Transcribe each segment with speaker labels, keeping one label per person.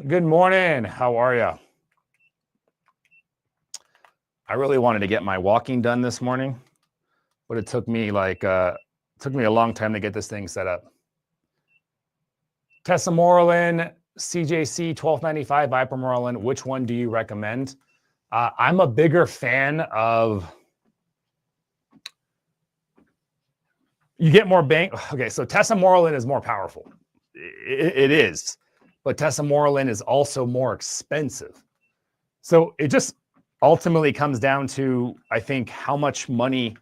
Speaker 1: Good morning. How are you? I really wanted to get my walking done this morning, but it took me a long time to get this thing set up. Tesamorelin, CJC 1295, Ipamorelin, which one do you recommend? I'm a bigger fan of, you get more bang. Okay, so tesamorelin is more powerful. It is, but tesamorelin is also more expensive. So it just ultimately comes down to, I think, how much money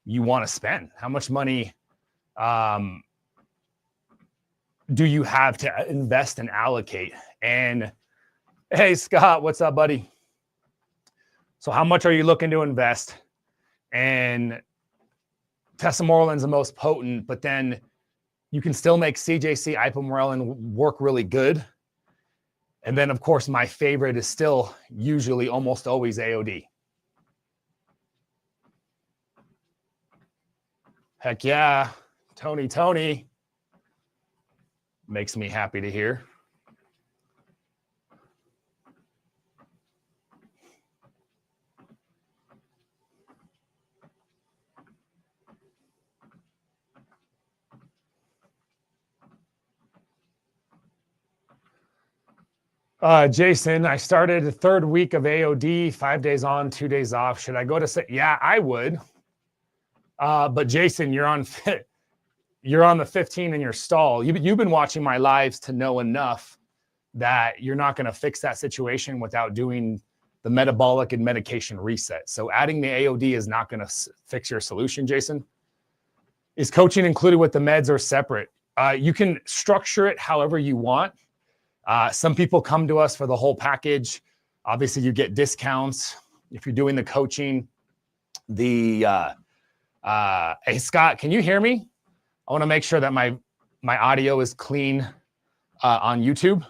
Speaker 1: you want to spend. How much money do you have to invest and allocate? And hey, Scott, what's up, buddy? So how much are you looking to invest? And tesamorelin is the most potent, but then you can still make CJC ipamorelin work really good. And then, of course, my favorite is still usually almost always AOD. Heck yeah. Tony. Makes me happy to hear. Jason, I started the third week of AOD, 5 days on, 2 days off. Should I go to yeah, I would. But Jason, you're on the 15 and you're stall. You've been watching my lives to know enough that you're not going to fix that situation without doing the metabolic and medication reset. So adding the AOD is not going to fix your solution, Jason. Is coaching included with the meds or separate? You can structure it however you want. Some people come to us for the whole package. Obviously, you get discounts if you're doing the coaching. Hey, Scott, can you hear me? I want to make sure that my audio is clean on YouTube.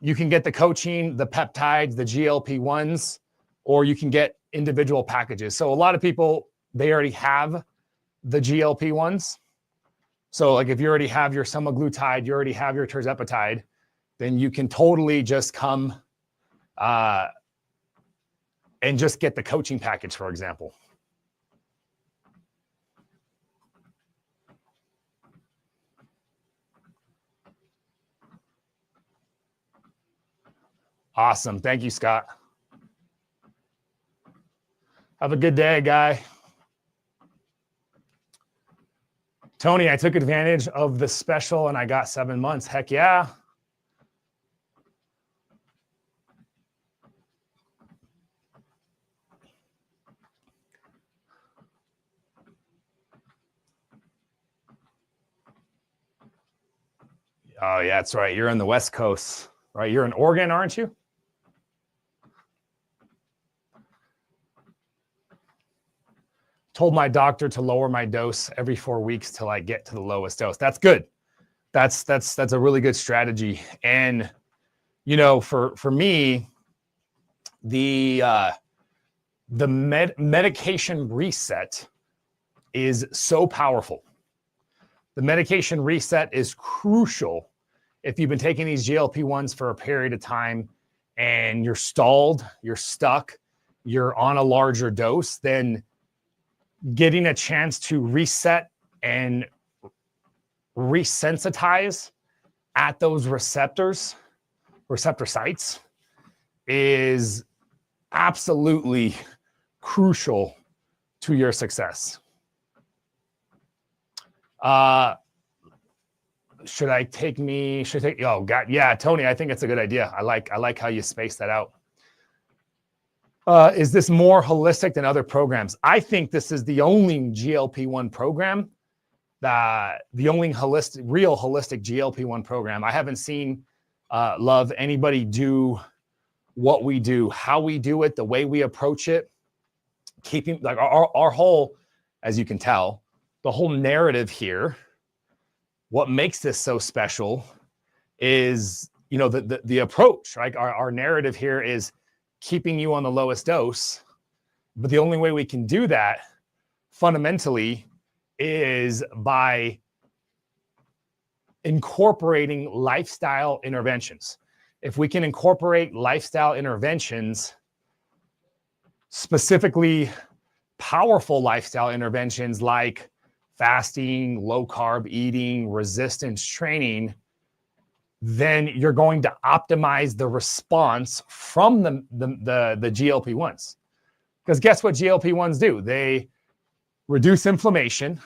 Speaker 1: You can get the coaching, the peptides, the GLP-1s, or you can get individual packages. So a lot of people, they already have the GLP-1s. So like if you already have your Semaglutide, you already have your Tirzepatide, then you can totally just come and just get the coaching package, for example. Awesome. Thank you, Scott. Have a good day, guy. Tony, I took advantage of the special and I got 7 months. Heck yeah. Oh, yeah, that's right. You're on the West Coast, right? You're in Oregon, aren't you? Told my doctor to lower my dose every 4 weeks till I get to the lowest dose. That's good. That's a really good strategy. And you know, for me, the medication reset is so powerful. The medication reset is crucial if you've been taking these GLP-1s for a period of time and you're stalled, you're stuck, you're on a larger dose, then getting a chance to reset and resensitize at those receptor sites is absolutely crucial to your success. Should I take, oh God, yeah, Tony, I think it's a good idea. I like how you space that out. Is this more holistic than other programs? I think this is the only GLP-1 program, the only real holistic GLP-1 program. I haven't seen, Love, anybody do what we do, how we do it, the way we approach it, keeping like our whole, as you can tell, the whole narrative here. What makes this so special is, you know, the approach, right? Our narrative here is keeping you on the lowest dose, but the only way we can do that fundamentally is by incorporating lifestyle interventions. If we can incorporate lifestyle interventions, specifically powerful lifestyle interventions like fasting, low carb eating, resistance training, then you're going to optimize the response from the GLP-1s. Because guess what GLP-1s do? They reduce inflammation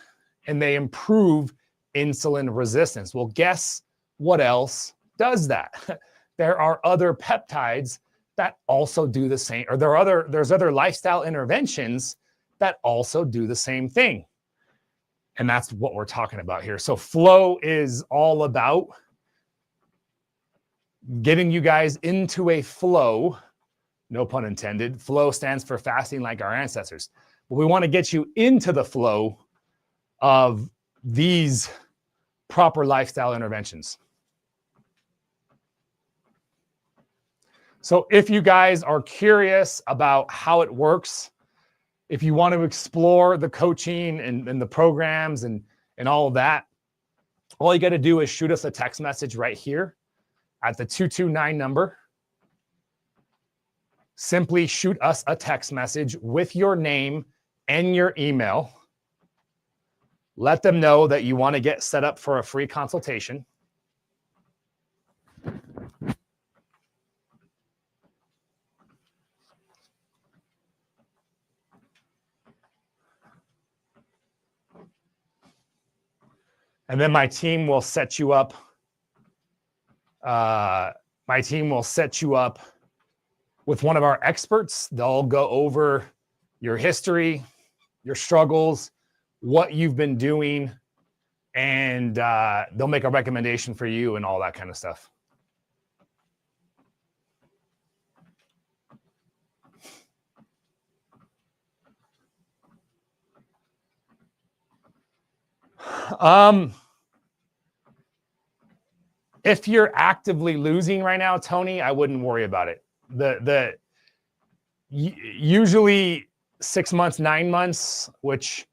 Speaker 1: and they improve insulin resistance. Well, guess what else does that? There are other peptides that also do the same, or there's other lifestyle interventions that also do the same thing. And that's what we're talking about here. So flow is all about getting you guys into a flow, no pun intended. Flow stands for fasting like our ancestors. But we want to get you into the flow of these proper lifestyle interventions. So if you guys are curious about how it works, if you want to explore the coaching and the programs and all of that, all you got to do is shoot us a text message right here at the 229 number. Simply shoot us a text message with your name and your email. Let them know that you want to get set up for a free consultation. And then my team will set you up. My team will set you up with one of our experts. They'll go over your history, your struggles, what you've been doing, and they'll make a recommendation for you and all that kind of stuff. If you're actively losing right now, Tony, I wouldn't worry about it. Usually 6 months, 9 months, which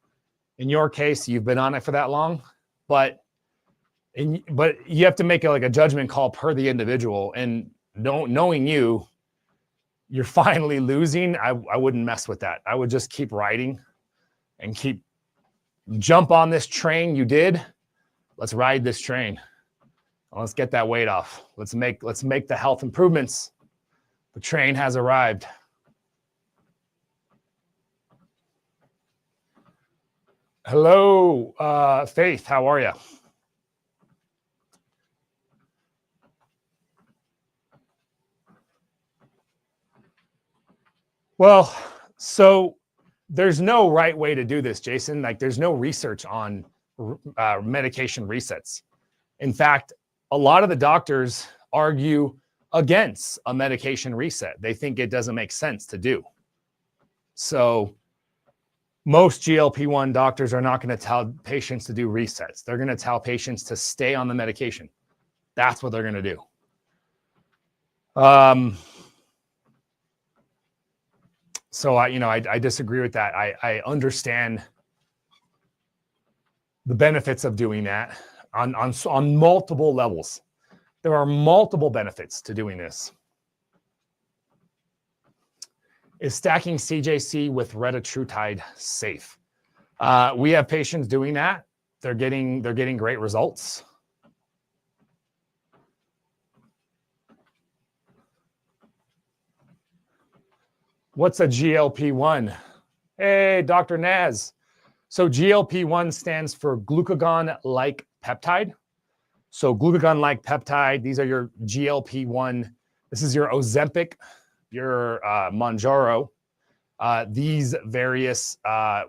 Speaker 1: in your case, you've been on it for that long, but you have to make a judgment call per the individual. And knowing you're finally losing, I wouldn't mess with that. I would just keep riding and jump on this train you did. Let's ride this train. Let's get that weight off. Let's make the health improvements. The train has arrived. Hello, Faith. How are you? Well, so there's no right way to do this, Jason. Like, there's no research on medication resets. In fact, a lot of the doctors argue against a medication reset. They think it doesn't make sense to do. So most GLP-1 doctors are not going to tell patients to do resets. They're going to tell patients to stay on the medication. That's what they're going to do. So I disagree with that. I understand the benefits of doing that on multiple levels. There are multiple benefits to doing this. Is stacking CJC with retatrutide safe? We have patients doing that. They're getting great results. What's a GLP-1? Hey, Dr. Naz. So GLP-1 stands for glucagon-like peptide. So glucagon-like peptide, these are your GLP-1. This is your Ozempic, your Mounjaro. These various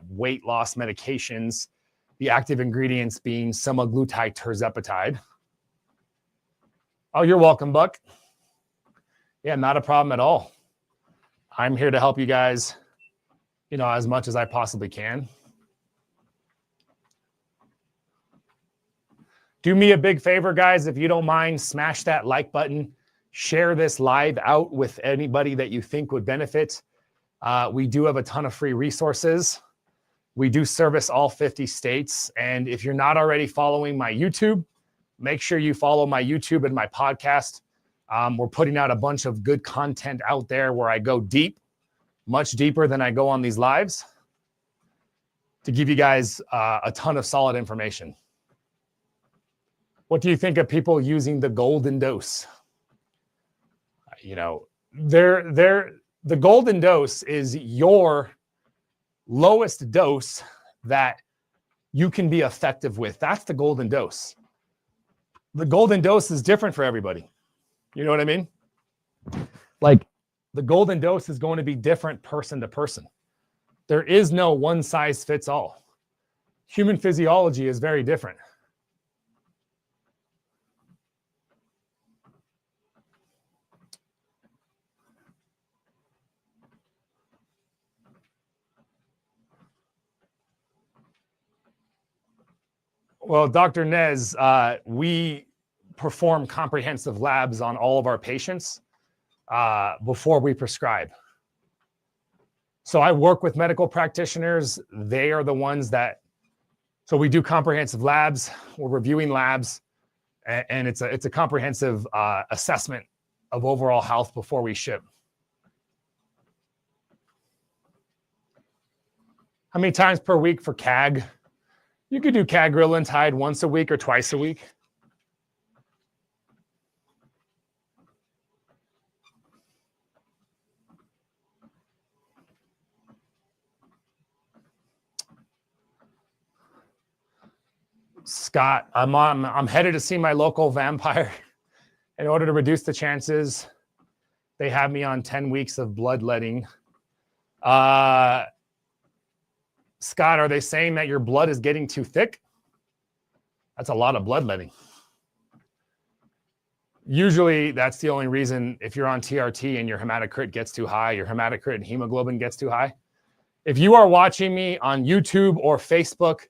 Speaker 1: weight loss medications, the active ingredients being Semaglutide, Tirzepatide. Oh, you're welcome, Buck. Yeah, not a problem at all. I'm here to help you guys, as much as I possibly can. Do me a big favor, guys, if you don't mind, smash that like button. Share this live out with anybody that you think would benefit. We do have a ton of free resources. We do service all 50 states. And if you're not already following my YouTube, Make sure you follow my YouTube and my podcast. We're putting out a bunch of good content out there where I go deep, much deeper than I go on these lives, to give you guys a ton of solid information. What do you think of people using the golden dose? You know, the golden dose is your lowest dose that you can be effective with. That's the golden dose. The golden dose is different for everybody. You know what I mean? Like, the golden dose is going to be different person to person. There is no one size fits all. Human physiology is very different. Well, Dr. Nez, we perform comprehensive labs on all of our patients before we prescribe. So I work with medical practitioners. They are the ones that, so we do comprehensive labs. We're reviewing labs, and it's a comprehensive assessment of overall health before we ship. How many times per week for CAG? You could do cagrilintide once a week or twice a week. Scott, I'm headed to see my local vampire in order to reduce the chances. They have me on 10 weeks of bloodletting. Scott, are they saying that your blood is getting too thick? That's a lot of bloodletting. Usually that's the only reason. If you're on TRT and your hematocrit gets too high, your hematocrit and hemoglobin gets too high. If you are watching me on YouTube or Facebook,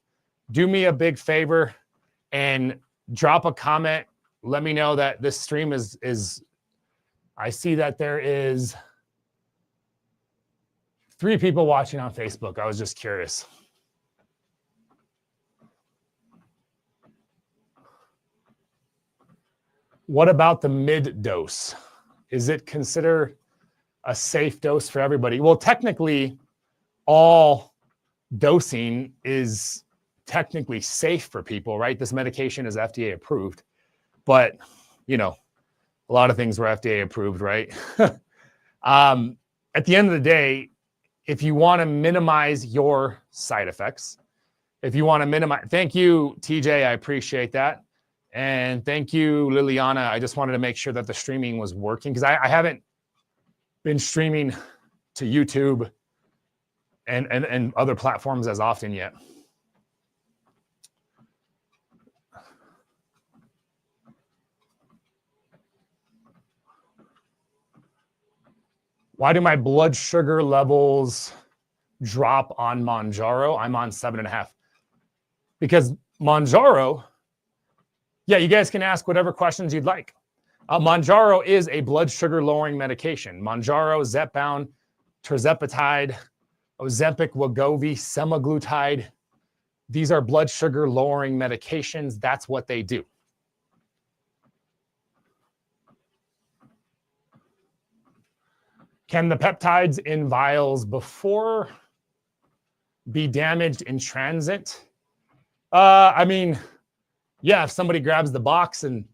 Speaker 1: do me a big favor and drop a comment. Let me know that this stream is I see that there is 3 people watching on Facebook. I was just curious. What about the mid dose? Is it considered a safe dose for everybody? Well, technically, all dosing is technically safe for people, right? This medication is FDA approved, but you know, a lot of things were FDA approved, right? At the end of the day, if you want to minimize your side effects, if you want to minimize, thank you, TJ, I appreciate that. And thank you, Liliana. I just wanted to make sure that the streaming was working because I haven't been streaming to YouTube and other platforms as often yet. Why do my blood sugar levels drop on Mounjaro? I'm on 7.5. Because Mounjaro, yeah, you guys can ask whatever questions you'd like. Mounjaro is a blood sugar lowering medication. Mounjaro, Zepbound, Tirzepatide, Ozempic, Wegovy, Semaglutide. These are blood sugar lowering medications. That's what they do. Can the peptides in vials before be damaged in transit? I mean, yeah, if somebody grabs the box and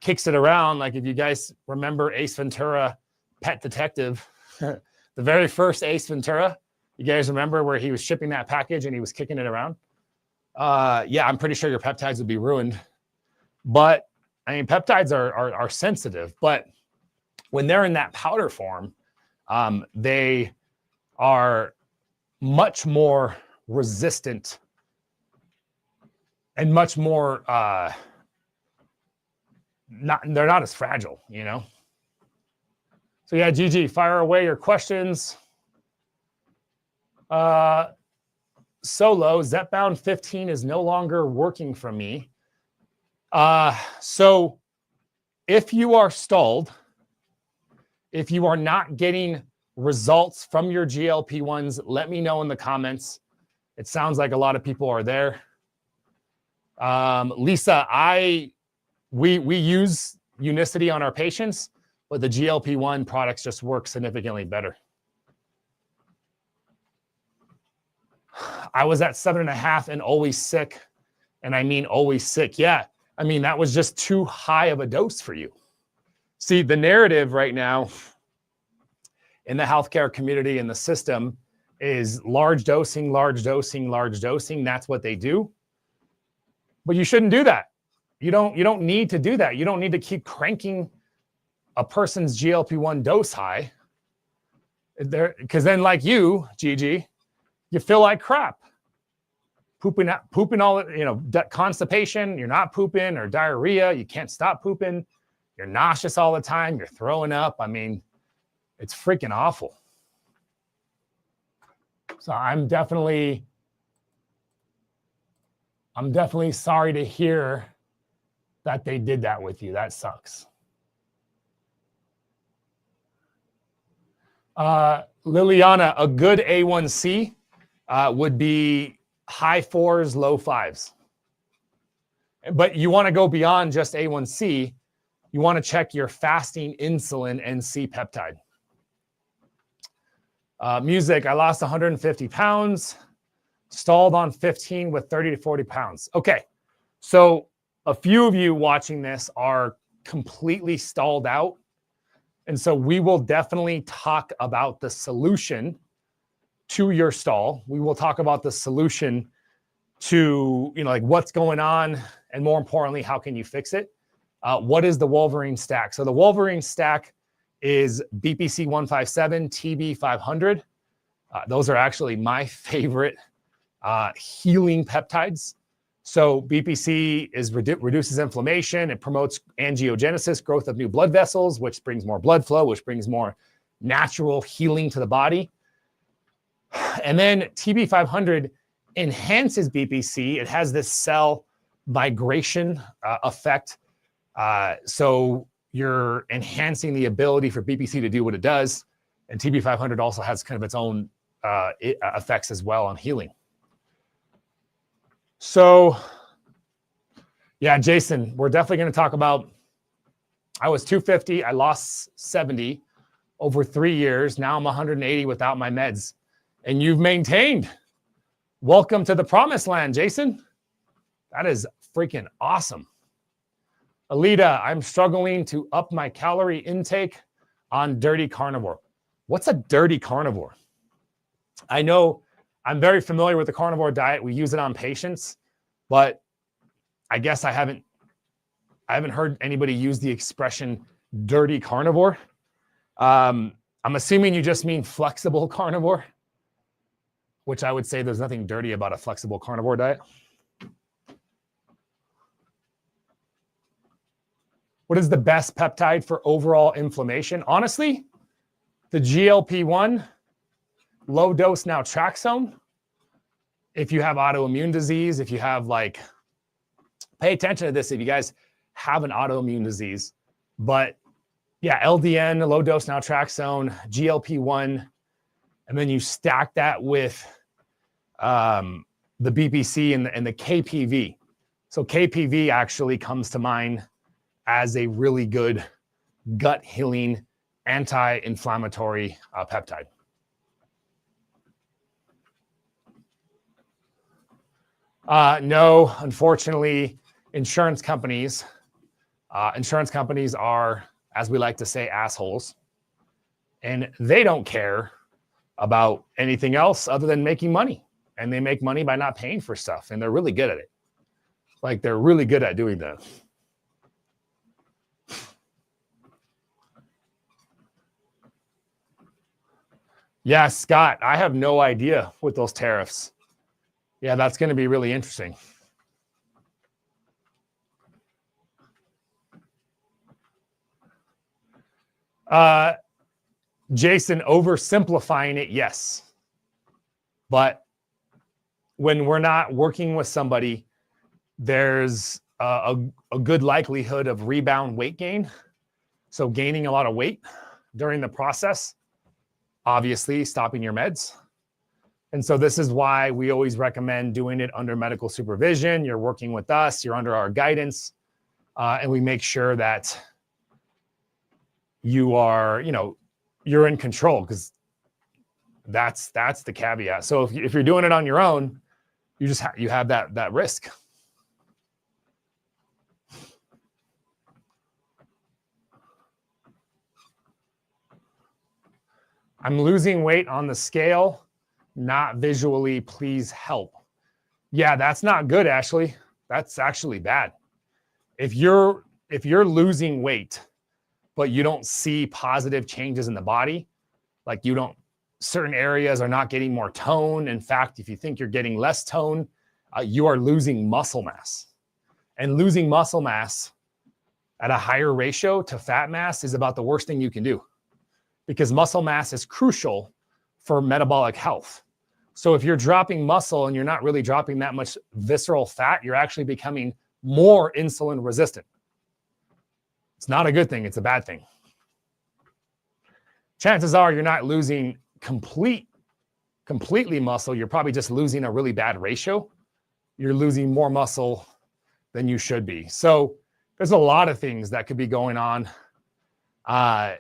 Speaker 1: kicks it around, like if you guys remember Ace Ventura, Pet Detective, the very first Ace Ventura, you guys remember where he was shipping that package and he was kicking it around? Yeah, I'm pretty sure your peptides would be ruined. But I mean, peptides are sensitive, but when they're in that powder form, they are much more resistant and much more they're not as fragile, you know. So yeah, GG, fire away your questions. Solo, Zepbound 15 is no longer working for me. So if you are stalled, if you are not getting results from your GLP-1s, let me know in the comments. It sounds like a lot of people are there. Lisa, I We use unicity on our patients, but the GLP-1 products just work significantly better. I was at 7.5 and always sick. And I mean, always sick. Yeah. I mean, that was just too high of a dose for you. See, the narrative right now in the healthcare community and the system is large dosing, large dosing, large dosing. That's what they do. But you shouldn't do that. You don't need to do that. You don't need to keep cranking a person's GLP-1 dose high. Because then, like you, Gigi, you feel like crap. Pooping all, constipation, you're not pooping, or diarrhea, you can't stop pooping. You're nauseous all the time. You're throwing up. I mean, it's freaking awful. So I'm definitely sorry to hear that they did that with you. That sucks. Liliana, a good A1C would be high 4s, low 5s. But you want to go beyond just A1C. You want to check your fasting insulin and C-peptide. Music, I lost 150 pounds, stalled on 15 with 30 to 40 pounds. Okay, so a few of you watching this are completely stalled out. And so we will definitely talk about the solution to your stall. We will talk about the solution to, like what's going on, and more importantly, how can you fix it? What is the Wolverine stack? So the Wolverine stack is BPC 157, TB 500. Those are actually my favorite healing peptides. So BPC reduces inflammation. It promotes angiogenesis, growth of new blood vessels, which brings more blood flow, which brings more natural healing to the body. And then TB 500 enhances BPC. It has this cell migration effect. So you're enhancing the ability for BPC to do what it does. And TB 500 also has kind of its own effects as well on healing. So, yeah, Jason, we're definitely going to talk about, I was 250. I lost 70 over 3 years. Now I'm 180 without my meds. And you've maintained. Welcome to the promised land, Jason. That is freaking awesome. Alita, I'm struggling to up my calorie intake on dirty carnivore. What's a dirty carnivore? I know I'm very familiar with the carnivore diet. We use it on patients, but I guess I haven't heard anybody use the expression dirty carnivore. I'm assuming you just mean flexible carnivore, which I would say there's nothing dirty about a flexible carnivore diet. What is the best peptide for overall inflammation? Honestly, the GLP-1, low dose naltrexone. If you have autoimmune disease, if you have pay attention to this if you guys have an autoimmune disease. But yeah, LDN, low dose naltrexone, GLP-1, and then you stack that with the BPC and the KPV. So KPV actually comes to mind as a really good gut healing anti-inflammatory peptide. No, unfortunately, insurance companies are, as we like to say, assholes, and they don't care about anything else other than making money. And they make money by not paying for stuff, and they're really good at it. They're really good at doing that. Yeah, Scott, I have no idea with those tariffs. Yeah, that's going to be really interesting. Jason, oversimplifying it, yes. But when we're not working with somebody, there's a good likelihood of rebound weight gain. So gaining a lot of weight during the process, obviously stopping your meds. And so this is why we always recommend doing it under medical supervision. You're working with us, you're under our guidance. and we make sure that you are, you're in control, because that's the caveat. So if you're doing it on your own, you just you have that risk. I'm losing weight on the scale, not visually. Please help. Yeah, that's not good, Ashley. That's actually bad. If you're losing weight, but you don't see positive changes in the body, like certain areas are not getting more tone. In fact, if you think you're getting less tone, you are losing muscle mass. And losing muscle mass at a higher ratio to fat mass is about the worst thing you can do, because muscle mass is crucial for metabolic health. So if you're dropping muscle and you're not really dropping that much visceral fat, you're actually becoming more insulin resistant. It's not a good thing. It's a bad thing. Chances are you're not losing completely muscle. You're probably just losing a really bad ratio. You're losing more muscle than you should be. So there's a lot of things that could be going on. The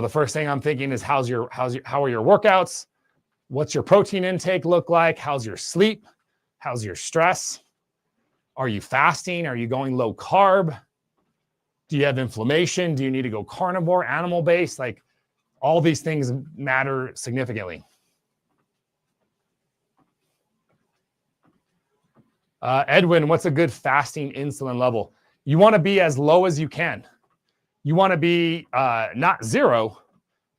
Speaker 1: first thing I'm thinking is how are your workouts? What's your protein intake look like? How's your sleep? How's your stress? Are you fasting? Are you going low carb? Do you have inflammation? Do you need to go carnivore, animal-based? Like, all these things matter significantly. Edwin, what's a good fasting insulin level? You want to be as low as you can. You want to be not zero,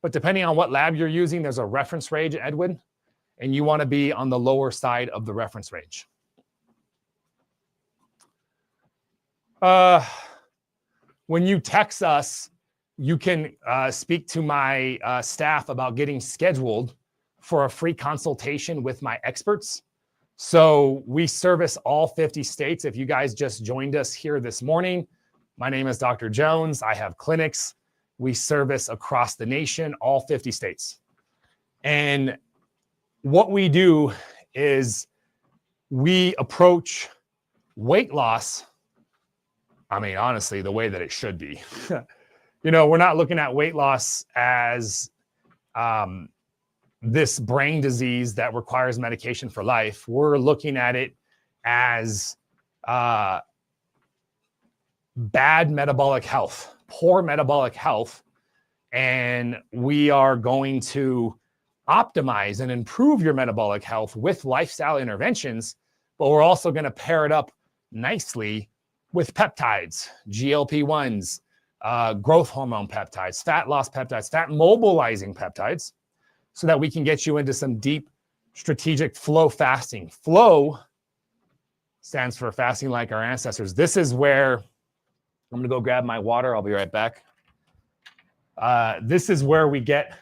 Speaker 1: but depending on what lab you're using, there's a reference range, Edwin, and you want to be on the lower side of the reference range. When you text us, you can speak to my staff about getting scheduled for a free consultation with my experts. So we service all 50 states. If you guys just joined us here this morning, my name is Dr. Jones. I have clinics. We service across the nation, all 50 states. And what we do is we approach weight loss, honestly, the way that it should be. We're not looking at weight loss as this brain disease that requires medication for life. We're looking at it as bad metabolic health, poor metabolic health, and we are going to optimize and improve your metabolic health with lifestyle interventions, but we're also going to pair it up nicely with peptides, GLP-1s, growth hormone peptides, fat loss peptides, fat mobilizing peptides, so that we can get you into some deep strategic flow fasting. Flow stands for fasting like our ancestors. This is where I'm going to go grab my water. I'll be right back. This is where we get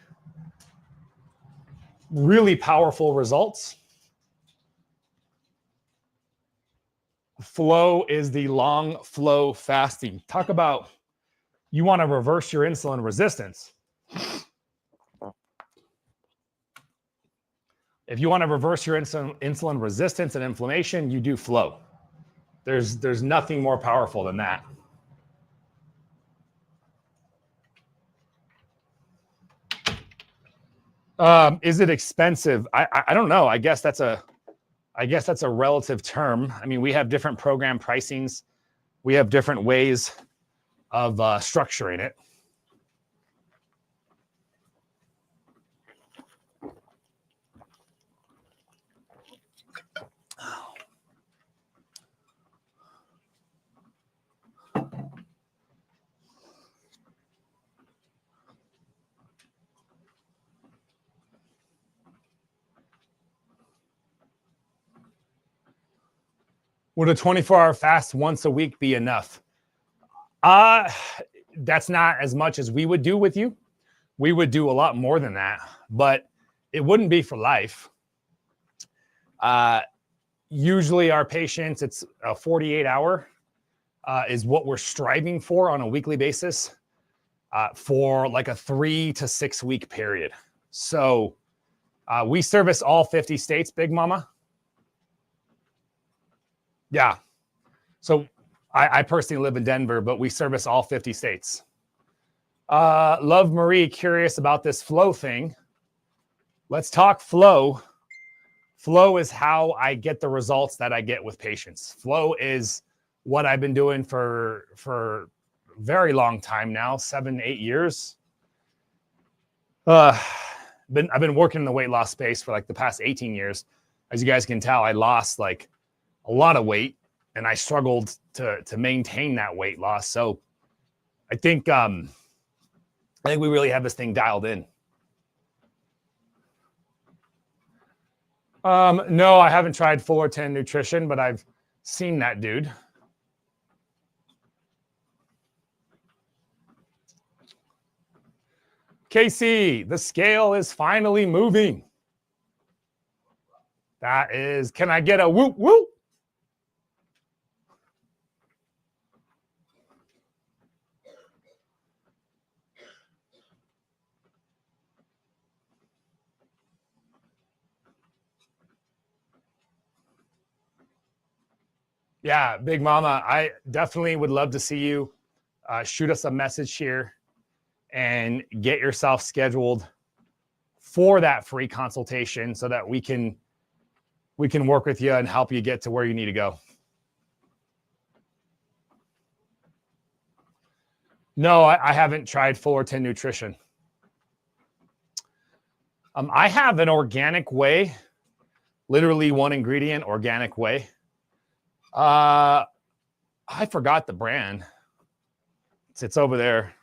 Speaker 1: really powerful results. Flow is the long flow fasting. Talk about, you want to reverse your insulin resistance. If you want to reverse your insulin resistance and inflammation, you do flow. There's nothing more powerful than that. Is it expensive? I don't know. I guess that's a relative term. We have different program pricings. We have different ways of structuring it. Would a 24-hour fast once a week be enough? That's not as much as we would do with you. We would do a lot more than that, but it wouldn't be for life. Usually our patients, it's a 48-hour is what we're striving for on a weekly basis for like a 3 to 6 week period. So we service all 50 states, Big Mama. Yeah. So I personally live in Denver, but we service all 50 states. Love Marie, curious about this flow thing. Let's talk flow. Flow is how I get the results that I get with patients. Flow is what I've been doing for a very long time now, 7-8 years. I've been working in the weight loss space for like the past 18 years. As you guys can tell, I lost like a lot of weight and I struggled to maintain that weight loss. So I think we really have this thing dialed in. No, I haven't tried Fullerton Nutrition, but I've seen that dude. Casey, the scale is finally moving. That is, can I get a whoop whoop? Yeah, Big Mama, I definitely would love to see you. Shoot us a message here and get yourself scheduled for that free consultation so that we can work with you and help you get to where you need to go. No, I haven't tried Fullerton Nutrition. I have an organic whey, literally one ingredient, organic whey. I forgot the brand. It's over there.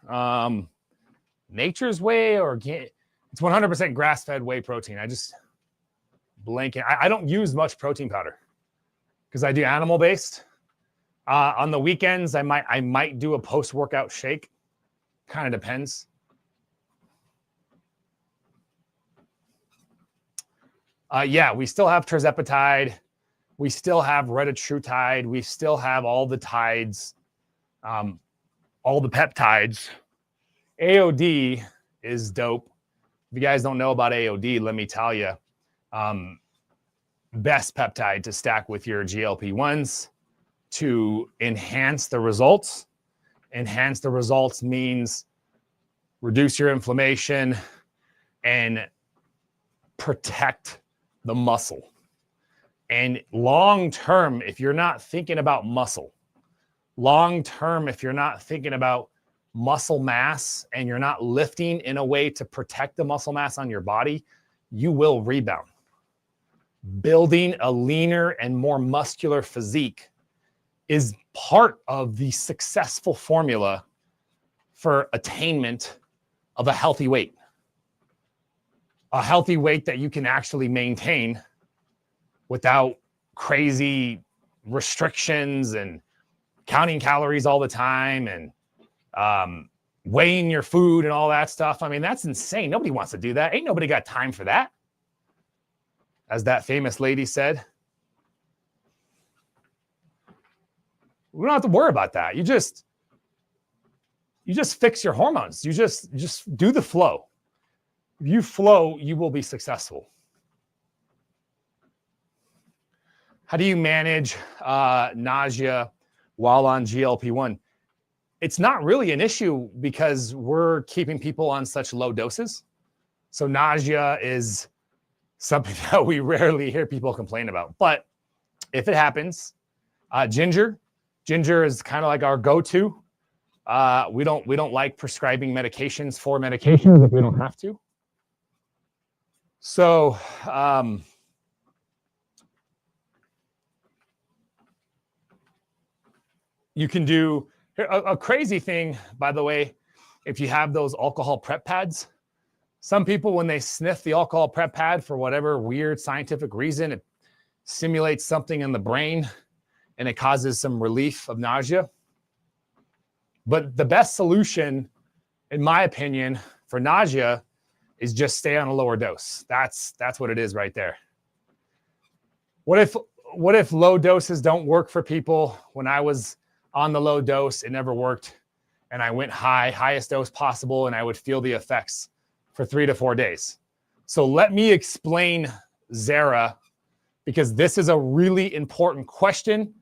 Speaker 1: Nature's Whey organic. It's 100% grass-fed whey protein. I just blanking. I don't use much protein powder because I do animal-based. On the weekends, I might do a post-workout shake. Kind of depends. Yeah, we still have Tirzepatide. We still have Retatrutide. We still have all the tides, all the peptides. AOD is dope. If you guys don't know about AOD, let me tell you, best peptide to stack with your GLP-1s to enhance the results. Enhance the results means reduce your inflammation and protect the muscle. And long term, if you're not thinking about muscle, long term, if you're not thinking about muscle mass and you're not lifting in a way to protect the muscle mass on your body, you will rebound. Building a leaner and more muscular physique is part of the successful formula for attainment of a healthy weight. A healthy weight that you can actually maintain without crazy restrictions and counting calories all the time and weighing your food and all that stuff. I mean, that's insane. Nobody wants to do that. Ain't nobody got time for that. As that famous lady said, we don't have to worry about that. You just fix your hormones. You just do the flow. If you flow, you will be successful. How do you manage nausea while on GLP-1? It's not really an issue because we're keeping people on such low doses. So nausea is something that we rarely hear people complain about. But if it happens, ginger is kind of like our go-to. We don't like prescribing medications for medications if we don't have to. So you can do a crazy thing, by the way, if you have those alcohol prep pads. Some people, when they sniff the alcohol prep pad for whatever weird scientific reason, it simulates something in the brain and it causes some relief of nausea. But the best solution, in my opinion, for nausea is just stay on a lower dose. That's what it is right there. What if low doses don't work for people? When I was on the low dose, it never worked. And I went highest dose possible, and I would feel the effects for 3 to 4 days. So let me explain Zara, because this is a really important question.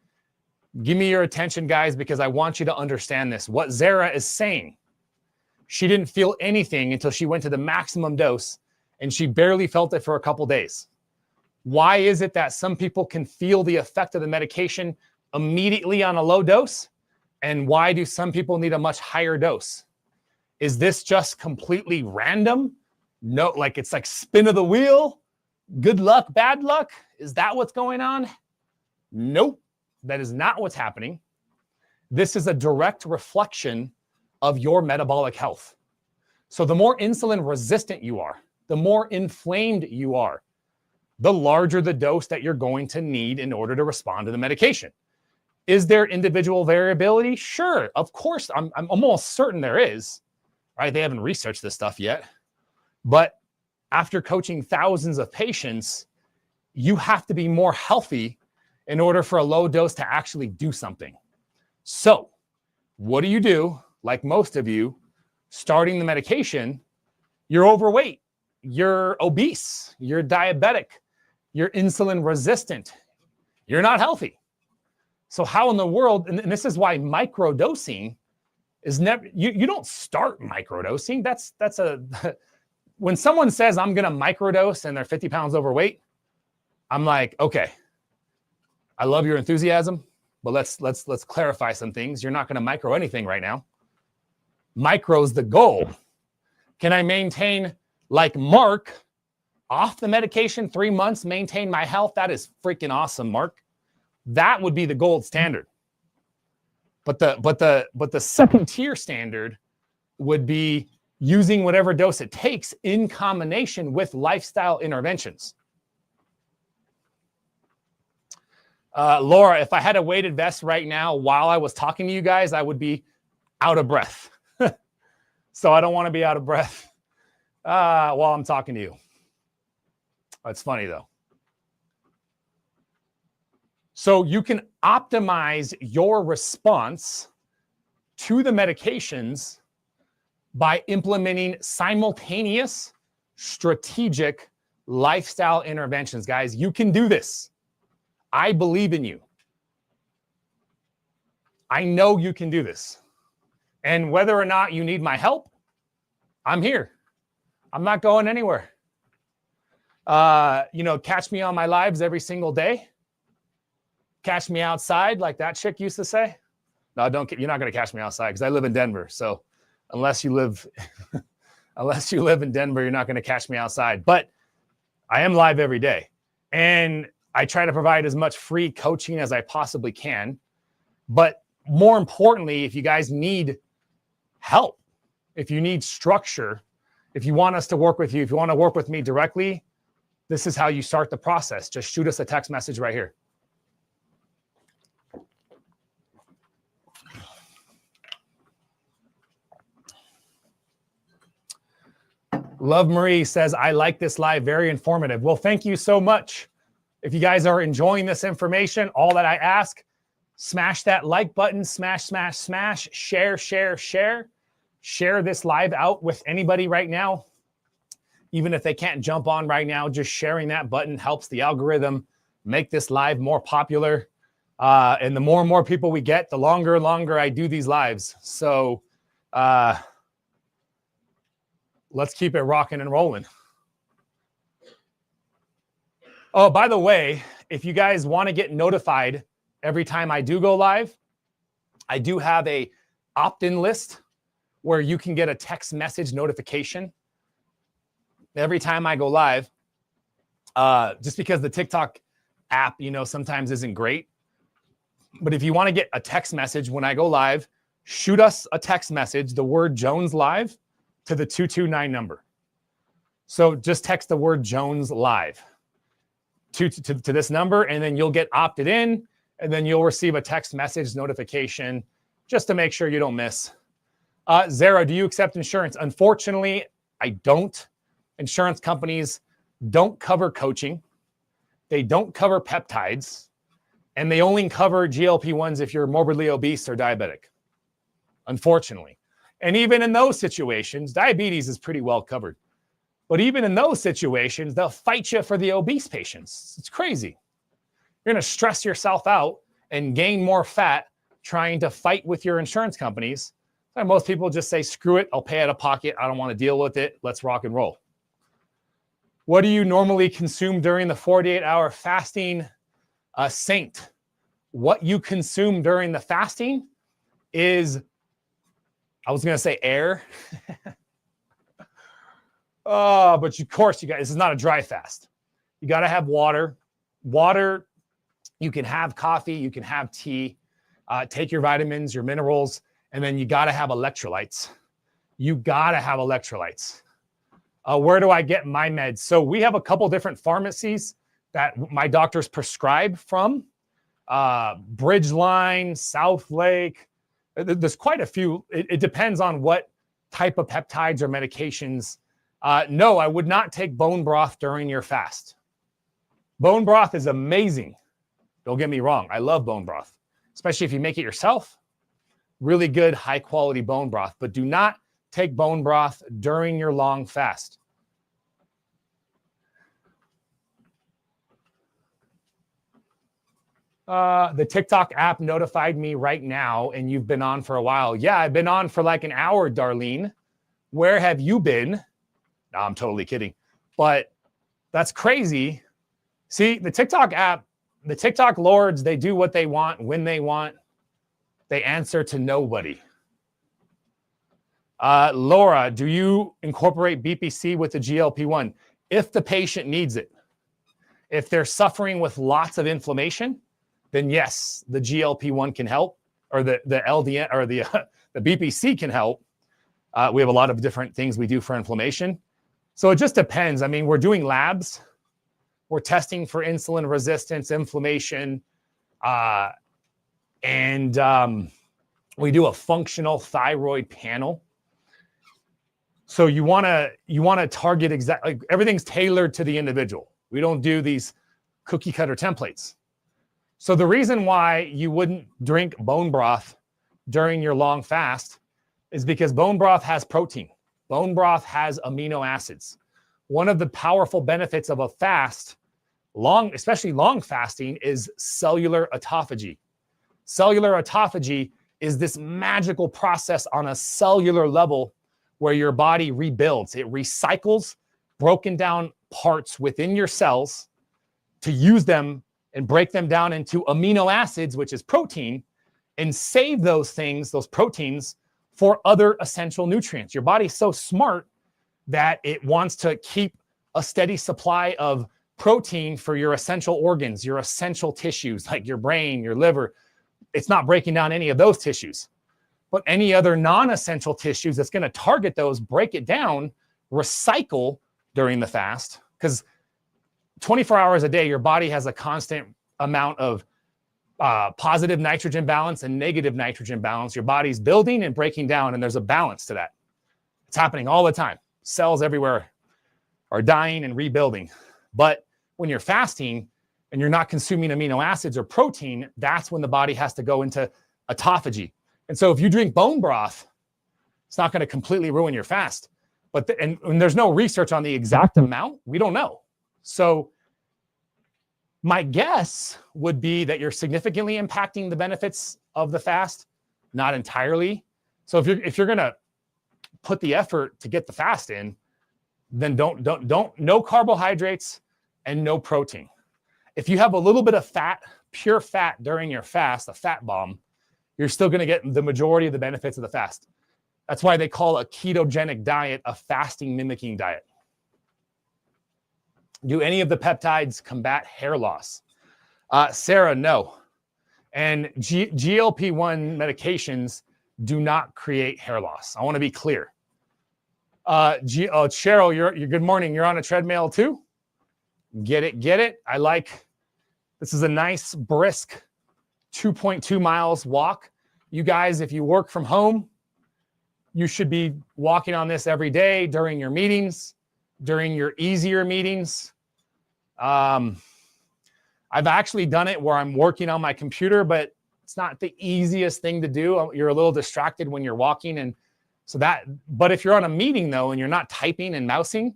Speaker 1: Give me your attention, guys, because I want you to understand this. What Zara is saying, she didn't feel anything until she went to the maximum dose, and she barely felt it for a couple days. Why is it that some people can feel the effect of the medication immediately on a low dose? And why do some people need a much higher dose? Is this just completely random? No, like it's like spin of the wheel, good luck, bad luck. Is that what's going on? Nope, that is not what's happening. This is a direct reflection of your metabolic health. So the more insulin resistant you are, the more inflamed you are, the larger the dose that you're going to need in order to respond to the medication. Is there individual variability? Sure, of course. I'm almost certain there is, right? They haven't researched this stuff yet. But after coaching thousands of patients, you have to be more healthy in order for a low dose to actually do something. So what do? Like most of you, starting the medication, you're overweight, you're obese, you're diabetic, you're insulin resistant, you're not healthy. So how in the world, and this is why microdosing is never, you don't start microdosing. That's a, when someone says I'm going to microdose and they're 50 pounds overweight, I'm like, okay, I love your enthusiasm, but let's clarify some things. You're not going to micro anything right now. Micro's the goal. Can I maintain, like Mark, off the medication 3 months, maintain my health? That is freaking awesome, Mark. That would be the gold standard. But the second tier standard would be using whatever dose it takes in combination with lifestyle interventions. Laura, if I had a weighted vest right now while I was talking to you guys, I would be out of breath. So I don't want to be out of breath while I'm talking to you. That's funny though. So you can optimize your response to the medications by implementing simultaneous strategic lifestyle interventions. Guys, you can do this. I believe in you. I know you can do this. And whether or not you need my help, I'm here. I'm not going anywhere. Catch me on my lives every single day. Catch me outside, like that chick used to say. No, you're not going to catch me outside because I live in Denver. So unless you live in Denver, you're not going to catch me outside. But I am live every day. And I try to provide as much free coaching as I possibly can. But more importantly, if you guys need help, if you need structure, if you want us to work with you, if you want to work with me directly, this is how you start the process. Just shoot us a text message right here. Love Marie says, I like this live, very informative. Well, thank you so much. If you guys are enjoying this information, all that I ask, smash that like button, smash, share. Share this live out with anybody right now. Even if they can't jump on right now, just sharing that button helps the algorithm make this live more popular. And the more and more people we get, the longer and longer I do these lives. So let's keep it rocking and rolling. Oh, by the way, if you guys want to get notified every time I do go live, I do have a opt-in list where you can get a text message notification every time I go live. Just because the TikTok app, sometimes isn't great. But if you want to get a text message when I go live, shoot us a text message, the word Jones Live, to the 229 number. So just text the word Jones Live to this number, and then you'll get opted in, and then you'll receive a text message notification just to make sure you don't miss. Zara, do you accept insurance? Unfortunately, I don't. Insurance companies don't cover coaching. They don't cover peptides, and they only cover GLP-1s if you're morbidly obese or diabetic, unfortunately. And even in those situations, diabetes is pretty well covered. But even in those situations, they'll fight you for the obese patients. It's crazy. You're going to stress yourself out and gain more fat trying to fight with your insurance companies. And most people just say, screw it, I'll pay out of pocket. I don't want to deal with it. Let's rock and roll. What do you normally consume during the 48-hour fasting? Saint, what you consume during the fasting is, I was going to say air. Oh, but of course, you guys, this is not a dry fast. You got to have water. Water, you can have coffee, you can have tea, take your vitamins, your minerals, and then you got to have electrolytes. You got to have electrolytes. Where do I get my meds? So we have a couple different pharmacies that my doctors prescribe from. Bridgeline, South Lake. There's quite a few. It depends on what type of peptides or medications. No, I would not take bone broth during your fast. Bone broth is amazing. Don't get me wrong. I love bone broth, especially if you make it yourself. Really good, high quality bone broth, but do not take bone broth during your long fast. The TikTok app notified me right now, and you've been on for a while. Yeah, I've been on for like an hour, Darlene. Where have you been? No, I'm totally kidding. But that's crazy. See, the TikTok app, the TikTok lords, they do what they want, when they want. They answer to nobody. Laura, do you incorporate BPC with the GLP-1? If the patient needs it. If they're suffering with lots of inflammation, then yes, the GLP-1 can help, or the LDN or the BPC can help. We have a lot of different things we do for inflammation. So it just depends. I mean, we're doing labs. We're testing for insulin resistance, inflammation, and we do a functional thyroid panel. So you want to target exactly, everything's tailored to the individual. We don't do these cookie cutter templates. So the reason why you wouldn't drink bone broth during your long fast is because bone broth has protein. Bone broth has amino acids. One of the powerful benefits of a fast, especially long fasting, is cellular autophagy. Cellular autophagy is this magical process on a cellular level where your body rebuilds. It recycles broken down parts within your cells to use them and break them down into amino acids, which is protein, and save those things, those proteins, for other essential nutrients. Your body's so smart that it wants to keep a steady supply of protein for your essential organs, your essential tissues, like your brain, your liver. It's not breaking down any of those tissues. But any other non-essential tissues that's going to target those, break it down, recycle during the fast. Because 24 hours a day, your body has a constant amount of positive nitrogen balance and negative nitrogen balance. Your body's building and breaking down, and there's a balance to that. It's happening all the time. Cells everywhere are dying and rebuilding. But when you're fasting and you're not consuming amino acids or protein, that's when the body has to go into autophagy. And so if you drink bone broth, it's not going to completely ruin your fast. But and there's no research on the exact amount. We don't know. So my guess would be that you're significantly impacting the benefits of the fast, not entirely. So if you're going to put the effort to get the fast in, then don't no carbohydrates and no protein. If you have a little bit of fat, pure fat during your fast, a fat bomb, you're still going to get the majority of the benefits of the fast. That's why they call a ketogenic diet a fasting mimicking diet. Do any of the peptides combat hair loss? Sarah, no. And GLP-1 medications do not create hair loss. I want to be clear. Cheryl, you're good morning. You're on a treadmill too? Get it. This is a nice, brisk 2.2 miles walk. You guys, if you work from home, you should be walking on this every day during your meetings, during your easier meetings. I've actually done it where I'm working on my computer, but it's not the easiest thing to do. You're a little distracted when you're walking. And so but if you're on a meeting though, and you're not typing and mousing,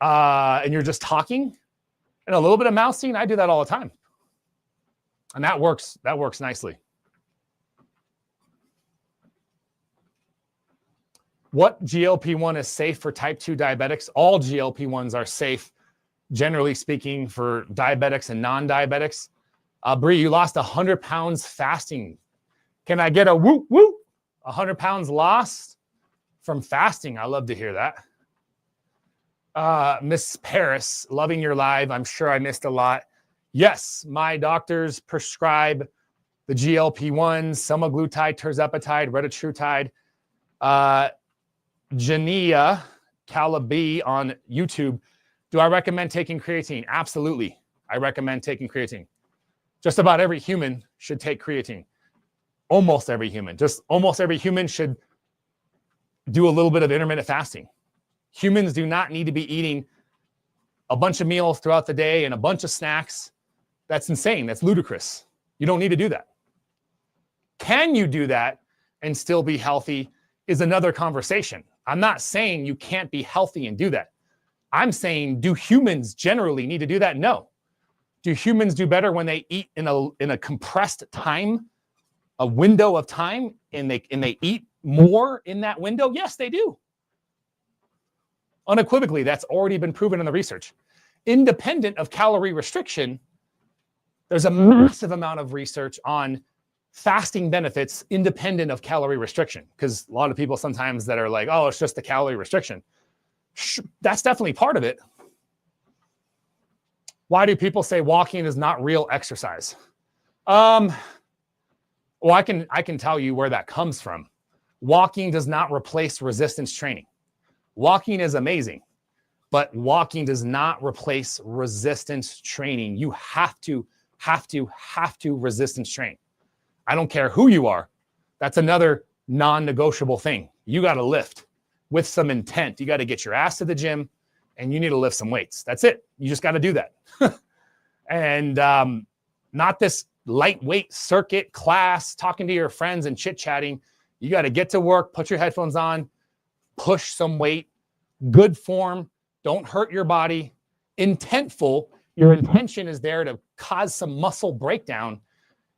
Speaker 1: and you're just talking and a little bit of mousing, I do that all the time. And that works nicely. What GLP-1 is safe for type 2 diabetics? All GLP-1s are safe, generally speaking, for diabetics and non-diabetics. Bree, you lost 100 pounds fasting. Can I get a whoop, whoop? 100 pounds lost from fasting. I love to hear that. Miss Paris, loving your live. I'm sure I missed a lot. Yes, my doctors prescribe the GLP-1s, Semaglutide, Tirzepatide, Retatrutide. Jania Calabi on YouTube. Do I recommend taking creatine? Absolutely. I recommend taking creatine. Just about every human should take creatine. Almost every human. Just almost every human should do a little bit of intermittent fasting. Humans do not need to be eating a bunch of meals throughout the day and a bunch of snacks. That's insane. That's ludicrous. You don't need to do that. Can you do that and still be healthy is another conversation. I'm not saying you can't be healthy and do that. I'm saying, do humans generally need to do that? No. Do humans do better when they eat in a compressed time, a window of time, and they eat more in that window? Yes, they do. Unequivocally, that's already been proven in the research. Independent of calorie restriction, there's a massive amount of research on fasting benefits independent of calorie restriction, because a lot of people sometimes that are like, oh, it's just the calorie restriction. That's definitely part of it. Why do people say walking is not real exercise? Well, I can tell you where that comes from. Walking does not replace resistance training. Walking is amazing, but walking does not replace resistance training. You have to resistance train. I don't care who you are. That's another non-negotiable thing. You got to lift with some intent. You got to get your ass to the gym and you need to lift some weights. That's it. You just got to do that. And not this lightweight circuit class, talking to your friends and chit-chatting. You got to get to work, put your headphones on, push some weight, good form, don't hurt your body, intentful. Your intention is there to cause some muscle breakdown.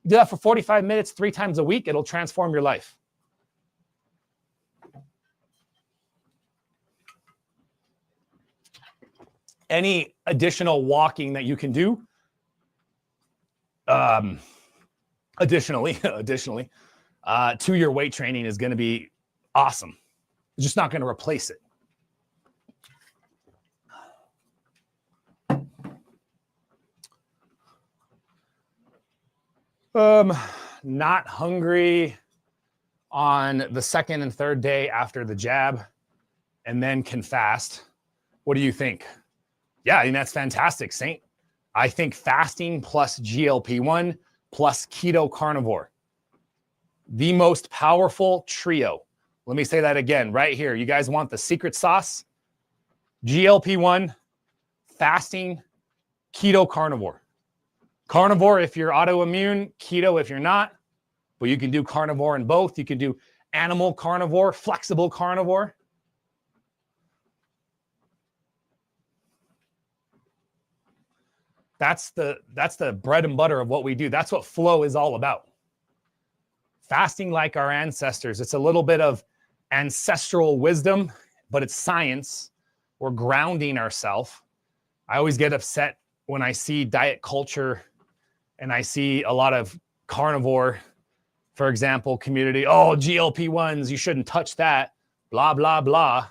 Speaker 1: Do that for 45 minutes, 3 times a week. It'll transform your life. Any additional walking that you can do, additionally, to your weight training is going to be awesome. It's just not going to replace it. Not hungry on the 2nd and 3rd day after the jab and then can fast. What do you think? Yeah, I mean, that's fantastic, Saint. I think fasting plus GLP-1 plus keto carnivore, the most powerful trio. Let me say that again right here. You guys want the secret sauce? GLP-1, fasting, keto carnivore. Carnivore if you're autoimmune, keto if you're not, but you can do carnivore in both. You can do animal carnivore, flexible carnivore. That's the bread and butter of what we do. That's what flow is all about. Fasting like our ancestors. It's a little bit of ancestral wisdom, but it's science. We're grounding ourselves. I always get upset when I see diet culture and I see a lot of carnivore, for example, community. Oh, GLP-1s, you shouldn't touch that, blah, blah, blah.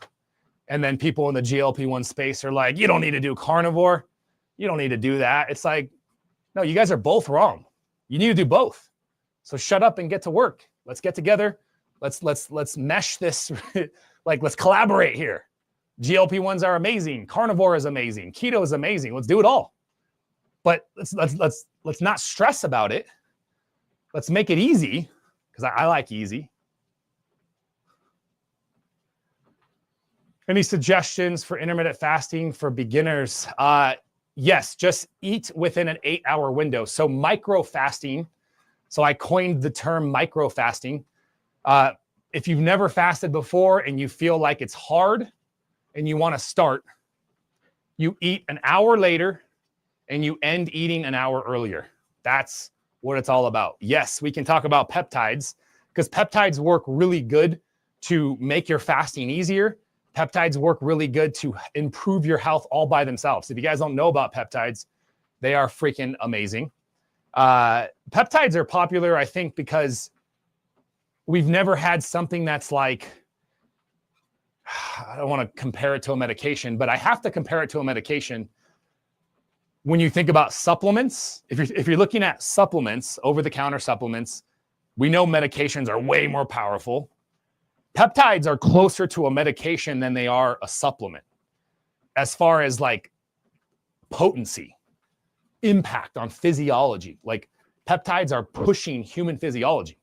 Speaker 1: And then people in the GLP-1 space are like, you don't need to do carnivore. You don't need to do that. It's like, no, you guys are both wrong. You need to do both. So shut up and get to work. Let's get together. Let's mesh this. Like, let's collaborate here. GLP-1s are amazing. Carnivore is amazing. Keto is amazing. Let's do it all. But let's not stress about it. Let's make it easy, because I like easy. Any suggestions for intermittent fasting for beginners? Yes, just eat within an 8-hour window. So micro fasting. So I coined the term micro fasting. If you've never fasted before and you feel like it's hard and you want to start, you eat an hour later and you end eating an hour earlier. That's what it's all about. Yes, we can talk about peptides because peptides work really good to make your fasting easier. Peptides work really good to improve your health all by themselves. If you guys don't know about peptides, they are freaking amazing. Peptides are popular, I think, because we've never had something that's like, I don't want to compare it to a medication, but I have to compare it to a medication. When you think about supplements, if you're looking at supplements, over-the-counter supplements, we know medications are way more powerful. Peptides are closer to a medication than they are a supplement as far as like potency, impact on physiology. Like peptides are pushing human physiology.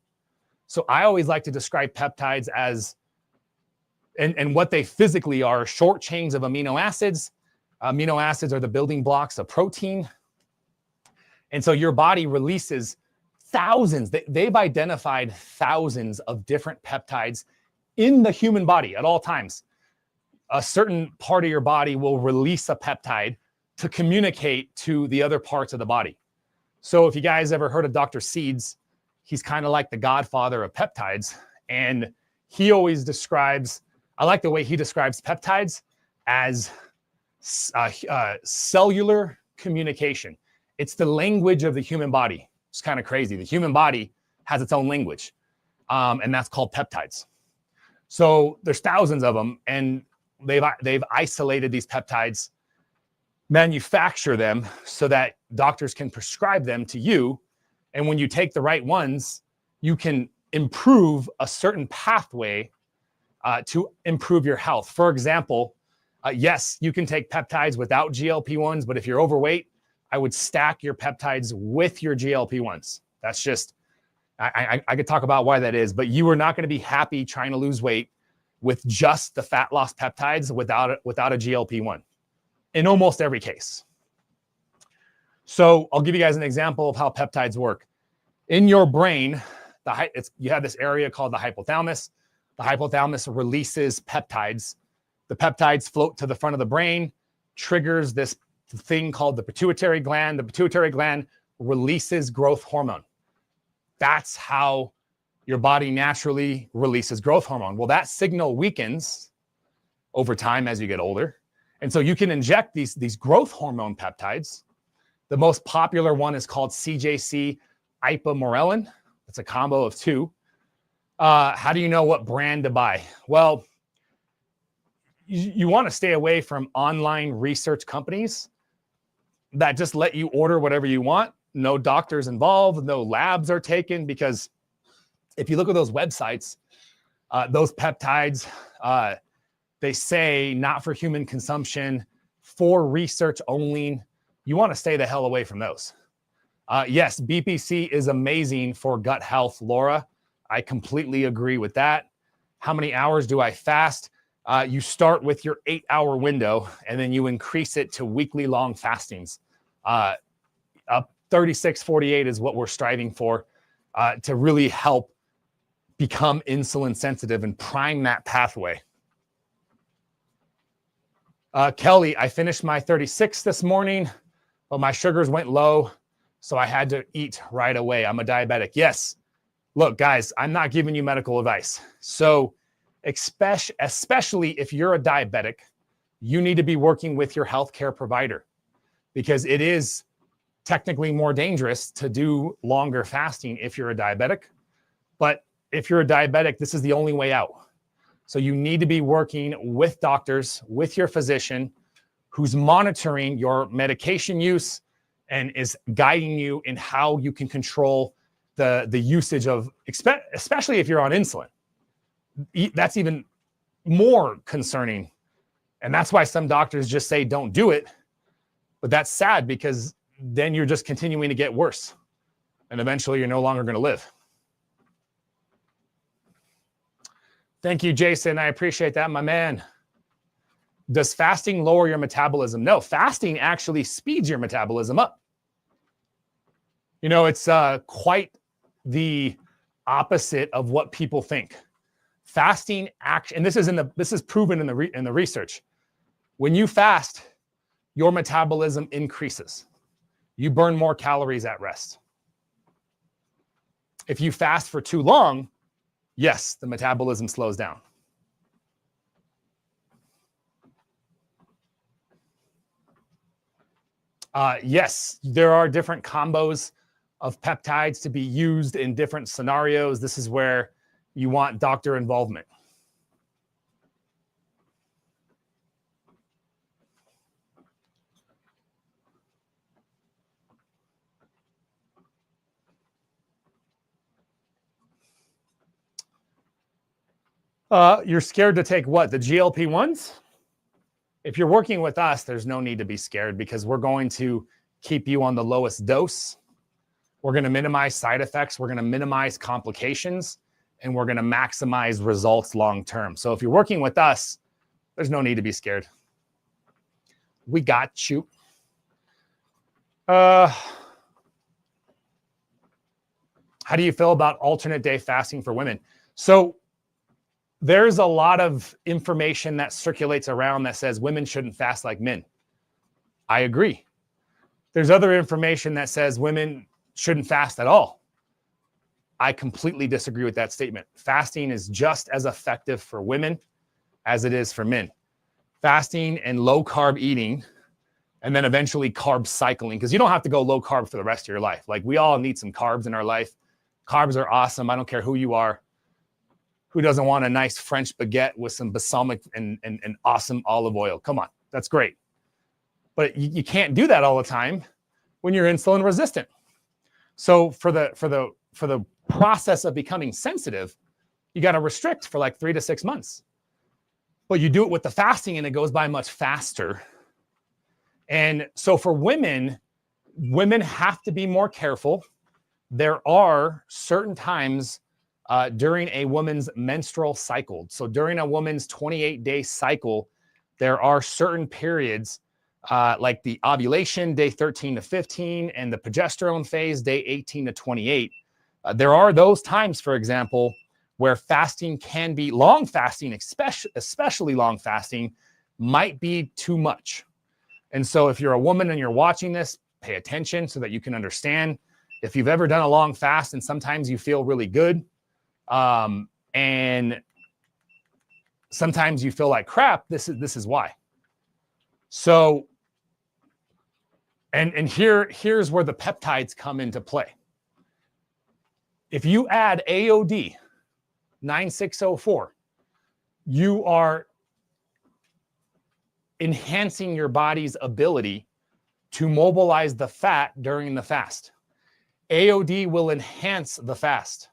Speaker 1: So I always like to describe peptides as, and what they physically are, short chains of amino acids. Amino acids are the building blocks of protein. And so your body releases thousands, they've identified thousands of different peptides in the human body at all times. A certain part of your body will release a peptide to communicate to the other parts of the body. So if you guys ever heard of Dr. Seeds, he's kind of like the godfather of peptides. And he always describes, I like the way he describes peptides as cellular communication. It's the language of the human body. It's kind of crazy. The human body has its own language, and that's called peptides. So there's thousands of them, and they've isolated these peptides, manufacture them so that doctors can prescribe them to you. And when you take the right ones, you can improve a certain pathway to improve your health. For example, yes, you can take peptides without GLP-1s, but if you're overweight, I would stack your peptides with your GLP-1s. That's just, I could talk about why that is, but you are not going to be happy trying to lose weight with just the fat loss peptides without a GLP-1 in almost every case. So I'll give you guys an example of how peptides work. In your brain, you have this area called the hypothalamus. The hypothalamus releases peptides. The peptides float to the front of the brain, triggers this thing called the pituitary gland. The pituitary gland releases growth hormone. That's how your body naturally releases growth hormone. Well, that signal weakens over time as you get older. And so you can inject these growth hormone peptides. The most popular one is called CJC ipamorelin. It's a combo of two. How do you know what brand to buy? Well, you want to stay away from online research companies that just let you order whatever you want. No doctors involved, no labs are taken, because if you look at those websites, those peptides, they say not for human consumption, for research only. You want to stay the hell away from those. Yes, BPC is amazing for gut health, Laura. I completely agree with that. How many hours do I fast? You start with your 8-hour window, and then you increase it to weekly long fastings. 36, 48 is what we're striving for to really help become insulin sensitive and prime that pathway. Kelly, I finished my 36 this morning, but my sugars went low, so I had to eat right away. I'm a diabetic. Yes. Look, guys, I'm not giving you medical advice. So especially if you're a diabetic, you need to be working with your healthcare provider, because it is technically more dangerous to do longer fasting if you're a diabetic. But if you're a diabetic, this is the only way out. So you need to be working with doctors, with your physician, who's monitoring your medication use and is guiding you in how you can control the usage of, especially if you're on insulin. That's even more concerning. And that's why some doctors just say, don't do it. But that's sad, because then you're just continuing to get worse. And eventually you're no longer going to live. Thank you, Jason. I appreciate that, my man. Does fasting lower your metabolism? No, fasting actually speeds your metabolism up. You know, it's quite the opposite of what people think. Fasting and this is proven in the research. When you fast, your metabolism increases. You burn more calories at rest. If you fast for too long, yes, the metabolism slows down. Yes, there are different combos of peptides to be used in different scenarios. This is where you want doctor involvement. You're scared to take what? The GLP-1s? If you're working with us, there's no need to be scared because we're going to keep you on the lowest dose. We're going to minimize side effects. We're going to minimize complications, and we're going to maximize results long-term. So if you're working with us, there's no need to be scared. We got you. How do you feel about alternate day fasting for women? So there's a lot of information that circulates around that says women shouldn't fast like men. I agree. There's other information that says women shouldn't fast at all. I completely disagree with that statement. Fasting is just as effective for women as it is for men. Fasting and low carb eating, and then eventually carb cycling, because you don't have to go low carb for the rest of your life. Like, we all need some carbs in our life. Carbs are awesome. I don't care who you are. Who doesn't want a nice French baguette with some balsamic and awesome olive oil? Come on, that's great. But you can't do that all the time when you're insulin resistant. So for the process of becoming sensitive, you got to restrict for like 3 to 6 months. But you do it with the fasting and it goes by much faster. And so for women have to be more careful. There are certain times during a woman's menstrual cycle. So during a woman's 28-day cycle, there are certain periods like the ovulation, day 13 to 15, and the progesterone phase, day 18 to 28. There are those times, for example, where fasting can be long fasting, especially long fasting, might be too much. And so if you're a woman and you're watching this, pay attention so that you can understand. If you've ever done a long fast and sometimes you feel really good, and sometimes you feel like crap, this is why. So, and here's where the peptides come into play. If you add AOD 9604, you are enhancing your body's ability to mobilize the fat during the fast. AOD will enhance the fast.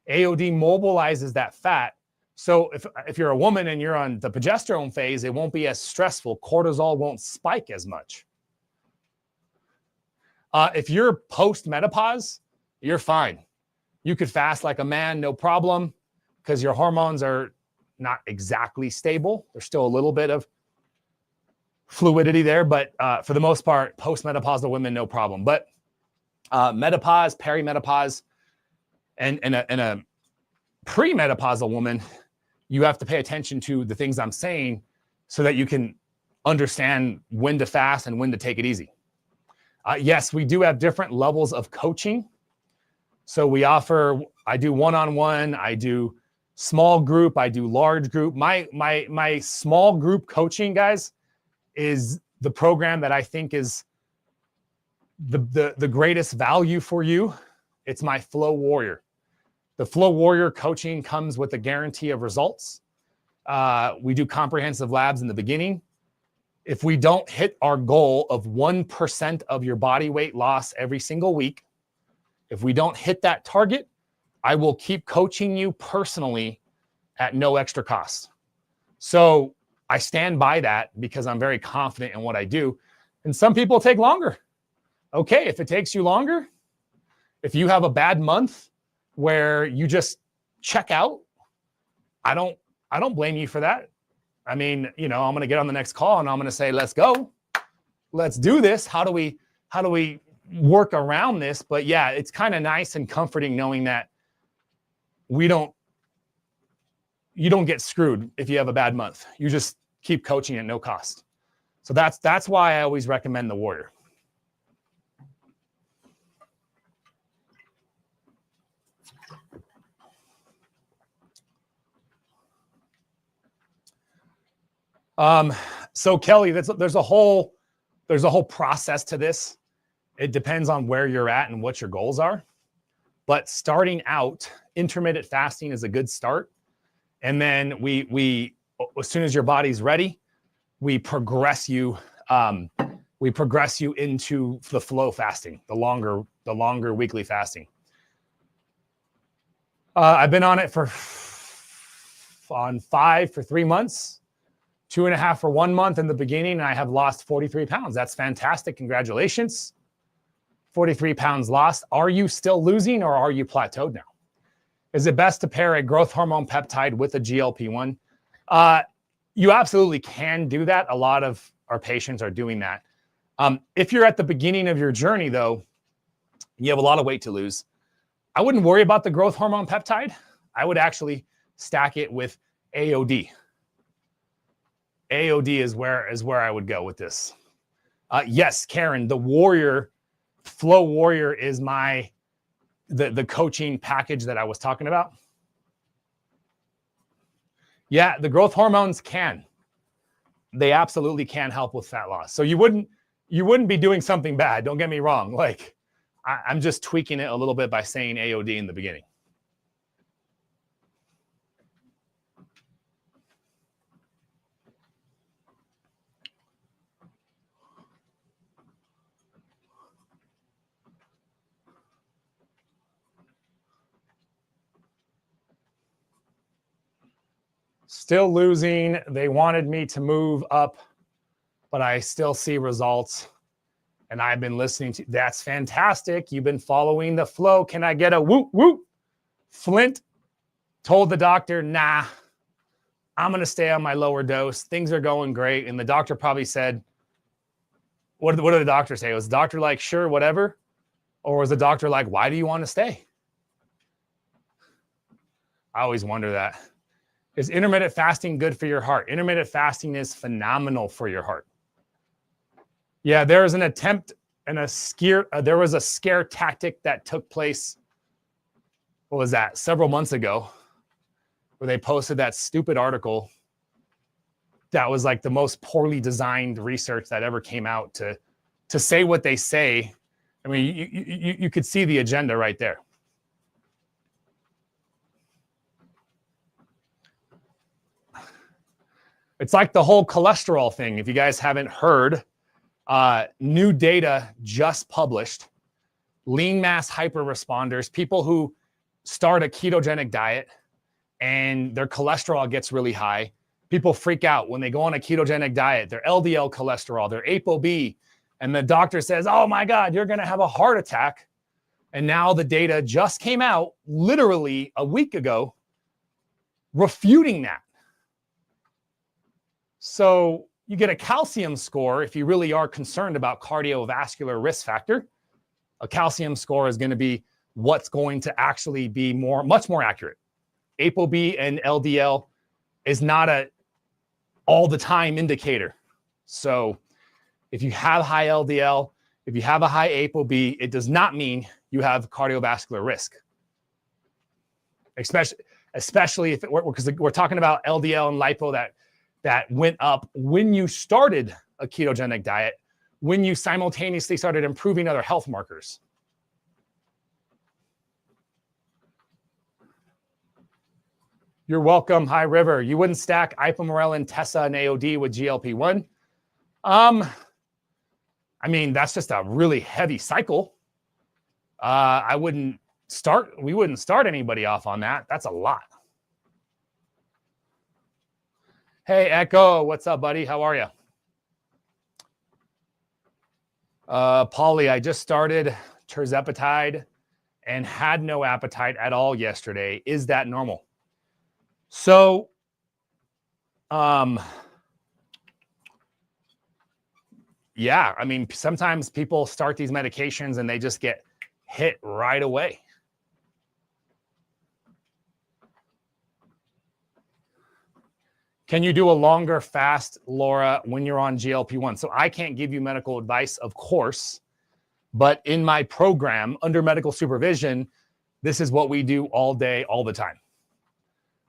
Speaker 1: AOD mobilizes that fat. So if you're a woman and you're on the progesterone phase, it won't be as stressful. Cortisol won't spike as much. If you're post-menopause, you're fine. You could fast like a man, no problem, because your hormones are not exactly stable. There's still a little bit of fluidity there, but for the most part, post-menopausal women, no problem. But menopause, perimenopause, and a premenopausal woman, you have to pay attention to the things I'm saying so that you can understand when to fast and when to take it easy. Yes, we do have different levels of coaching. So I do one-on-one, I do small group, I do large group. My small group coaching, guys, is the program that I think is the greatest value for you. It's my Flow Warrior. The Flow Warrior coaching comes with a guarantee of results. We do comprehensive labs in the beginning. If we don't hit our goal of 1% of your body weight loss every single week, if we don't hit that target, I will keep coaching you personally at no extra cost. So I stand by that because I'm very confident in what I do. And some people take longer. Okay, if it takes you longer, if you have a bad month where you just check out, I don't blame you for that. I mean, I'm going to get on the next call and I'm going to say, let's go. Let's do this. How do we work around this? But yeah, it's kind of nice and comforting knowing that you don't get screwed if you have a bad month. You just keep coaching at no cost. So that's why I always recommend the Warrior. So Kelly, there's a whole process to this. It depends on where you're at and what your goals are. But starting out, intermittent fasting is a good start. And then we as soon as your body's ready, we progress you into the flow fasting, the longer weekly fasting. I've been on it on 5 for 3 months, 2.5 for 1 month in the beginning, and I have lost 43 pounds. That's fantastic. Congratulations. 43 pounds lost. Are you still losing or are you plateaued now? Is it best to pair a growth hormone peptide with a GLP-1? You absolutely can do that. A lot of our patients are doing that. If you're at the beginning of your journey, though, you have a lot of weight to lose. I wouldn't worry about the growth hormone peptide. I would actually stack it with AOD. AOD is where I would go with this. Yes, Karen, the Warrior, Flow Warrior is the coaching package that I was talking about. Yeah, the growth hormones can. They absolutely can help with fat loss. So you wouldn't be doing something bad. Don't get me wrong. Like I'm just tweaking it a little bit by saying AOD in the beginning. Still losing. They wanted me to move up, but I still see results. And I've been listening to, that's fantastic. You've been following the flow. Can I get a whoop, whoop? Flint told the doctor, nah, I'm going to stay on my lower dose. Things are going great. And the doctor probably said, what did the doctor say? Was the doctor like, sure, whatever? Or was the doctor like, why do you want to stay? I always wonder that. Is intermittent fasting good for your heart? Intermittent fasting is phenomenal for your heart. Yeah, there was an attempt and there was a scare tactic that took place. What was that? Several months ago, where they posted that stupid article that was like the most poorly designed research that ever came out to say what they say. I mean, you could see the agenda right there. It's like the whole cholesterol thing. If you guys haven't heard, new data just published. Lean mass hyperresponders, people who start a ketogenic diet and their cholesterol gets really high. People freak out when they go on a ketogenic diet, their LDL cholesterol, their ApoB, and the doctor says, oh my God, you're going to have a heart attack. And now the data just came out literally a week ago refuting that. So you get a calcium score if you really are concerned about cardiovascular risk factor. A calcium score is going to be what's going to actually be much more accurate. ApoB and LDL is not a all the time indicator. So if you have high LDL, if you have a high ApoB, it does not mean you have cardiovascular risk. Especially if because we're talking about LDL and lipo that went up when you started a ketogenic diet, when you simultaneously started improving other health markers. You're welcome. Hi, River. You wouldn't stack ipamorelin, Tessa, and AOD with GLP-1? I mean, that's just a really heavy cycle. We wouldn't start anybody off on that. That's a lot. Hey, Echo, what's up, buddy? How are you? Polly, I just started Tirzepatide and had no appetite at all yesterday. Is that normal? So, yeah, I mean, sometimes people start these medications and they just get hit right away. Can you do a longer fast, Laura, when you're on GLP-1? So I can't give you medical advice, of course, but in my program, under medical supervision, this is what we do all day, all the time.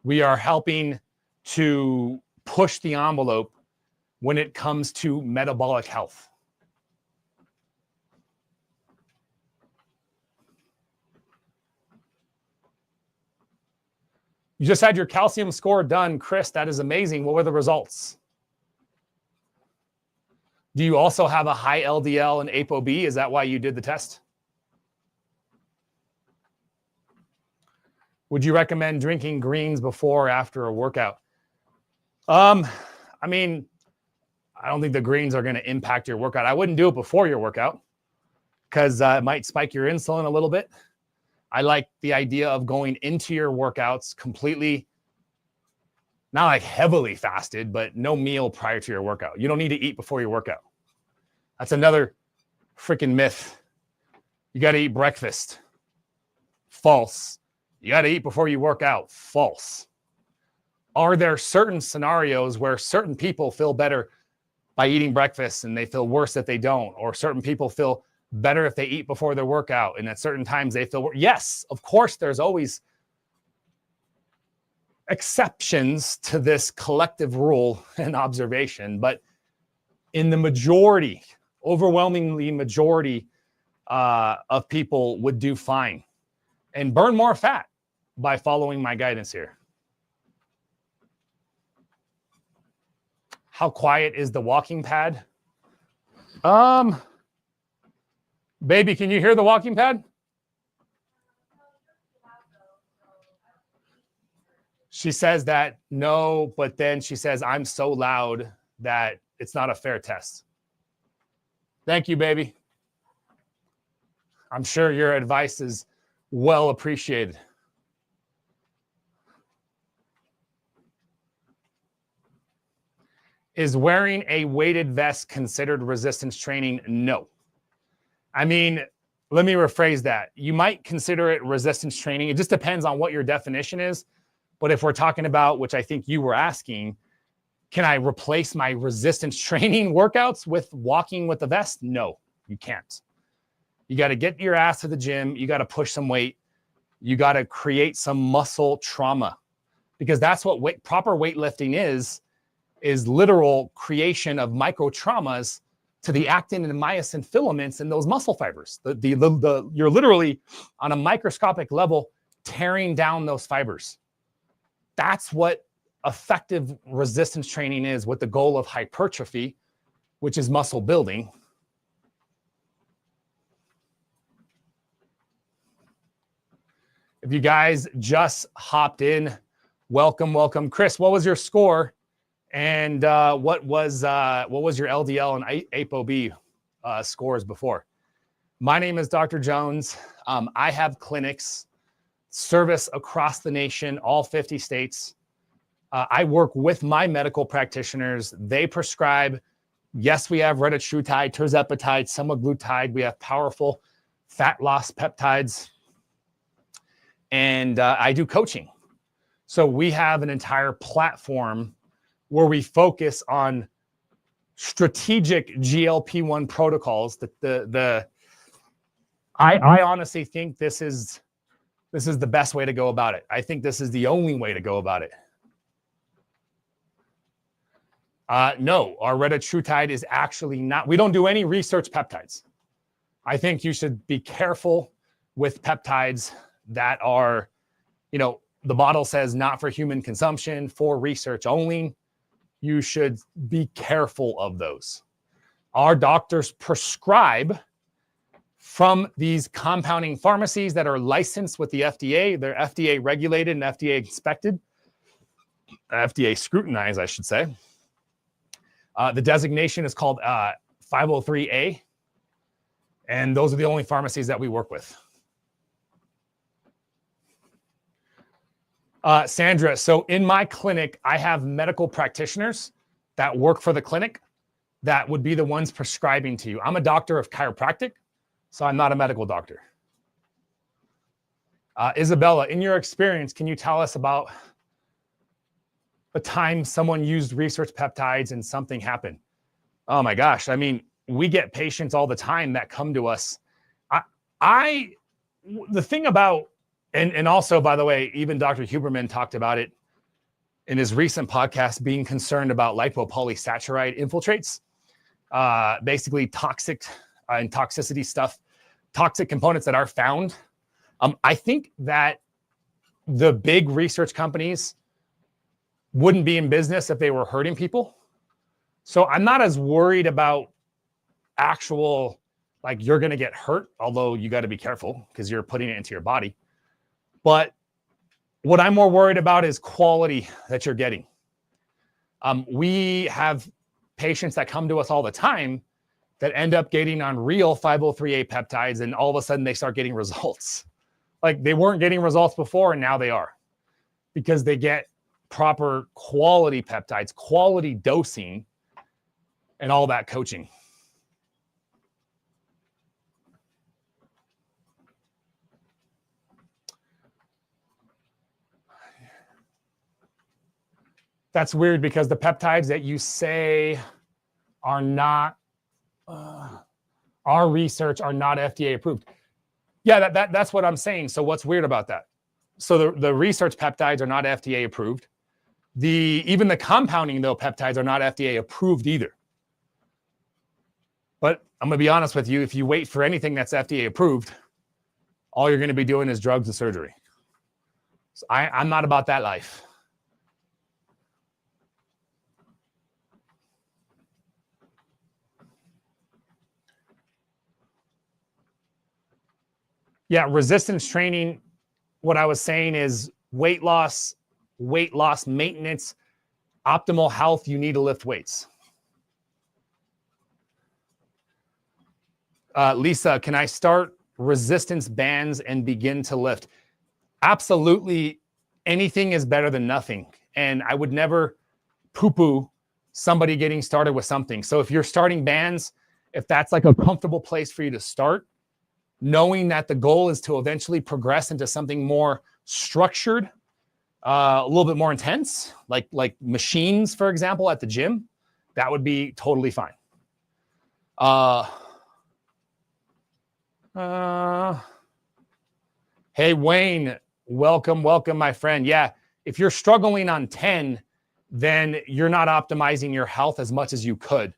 Speaker 1: We are helping to push the envelope when it comes to metabolic health. You just had your calcium score done, Chris. That is amazing. What were the results? Do you also have a high LDL and ApoB? Is that why you did the test? Would you recommend drinking greens before or after a workout? I mean, I don't think the greens are going to impact your workout. I wouldn't do it before your workout because it might spike your insulin a little bit. I like the idea of going into your workouts completely, not like heavily fasted, but no meal prior to your workout. You don't need to eat before your workout. That's another freaking myth. You got to eat breakfast. False. You got to eat before you work out. False. Are there certain scenarios where certain people feel better by eating breakfast and they feel worse if they don't? Or certain people feel better if they eat before their workout and at certain times they feel worse? Yes, of course, there's always exceptions to this collective rule and observation. But in the majority, overwhelmingly majority of people would do fine and burn more fat by following my guidance here. How quiet is the walking pad? Baby, can you hear the walking pad? She says that no, but then she says, I'm so loud that it's not a fair test. Thank you, baby. I'm sure your advice is well appreciated. Is wearing a weighted vest considered resistance training? No. I mean, let me rephrase that. You might consider it resistance training. It just depends on what your definition is. But if we're talking about, which I think you were asking, can I replace my resistance training workouts with walking with a vest? No, you can't. You got to get your ass to the gym. You got to push some weight. You got to create some muscle trauma, because that's what proper weightlifting is literal creation of micro traumas to the actin and myosin filaments in those muscle fibers. You're literally on a microscopic level tearing down those fibers. That's what effective resistance training is, with the goal of hypertrophy, which is muscle building. If you guys just hopped in, welcome, welcome. Chris, what was your score? And what was your LDL and ApoB scores before? My name is Dr. Jones. I have clinics, service across the nation, all 50 states. I work with my medical practitioners. They prescribe. Yes, we have retatrutide, tirzepatide, semaglutide. We have powerful fat loss peptides. And I do coaching. So we have an entire platform where we focus on strategic GLP-1 protocols. I honestly think this is the best way to go about it. I think this is the only way to go about it. No, our retatrutide is actually not. We don't do any research peptides. I think you should be careful with peptides that are, the bottle says not for human consumption, for research only. You should be careful of those. Our doctors prescribe from these compounding pharmacies that are licensed with the FDA. They're FDA regulated and FDA inspected, FDA scrutinized, I should say. The designation is called 503A. And those are the only pharmacies that we work with. Sandra, so in my clinic, I have medical practitioners that work for the clinic that would be the ones prescribing to you. I'm a doctor of chiropractic, so I'm not a medical doctor. Isabella, in your experience, can you tell us about a time someone used research peptides and something happened? Oh my gosh. I mean, we get patients all the time that come to us. The thing about, and also, by the way, even Dr. Huberman talked about it in his recent podcast being concerned about lipopolysaccharide infiltrates, basically toxic and toxicity stuff, toxic components that are found. I think that the big research companies wouldn't be in business if they were hurting people. So I'm not as worried about actual, like you're going to get hurt, although you got to be careful because you're putting it into your body. But what I'm more worried about is quality that you're getting. We have patients that come to us all the time that end up getting on real 503A peptides, and all of a sudden they start getting results. Like they weren't getting results before, and now they are, because they get proper quality peptides, quality dosing, and all that coaching. That's weird because the peptides that you say are not, our research are not FDA approved. Yeah, that's what I'm saying. So what's weird about that? So the research peptides are not FDA approved. Even the compounding though peptides are not FDA approved either. But I'm gonna be honest with you, if you wait for anything that's FDA approved, all you're gonna be doing is drugs and surgery. So I'm not about that life. Yeah, resistance training, what I was saying is weight loss maintenance, optimal health, you need to lift weights. Lisa, can I start resistance bands and begin to lift? Absolutely. Anything is better than nothing. And I would never poo-poo somebody getting started with something. So if you're starting bands, if that's like a comfortable place for you to start, knowing that the goal is to eventually progress into something more structured, a little bit more intense, like machines, for example, at the gym, that would be totally fine. Hey, Wayne, welcome, my friend. Yeah, if you're struggling on 10, then you're not optimizing your health as much as you could.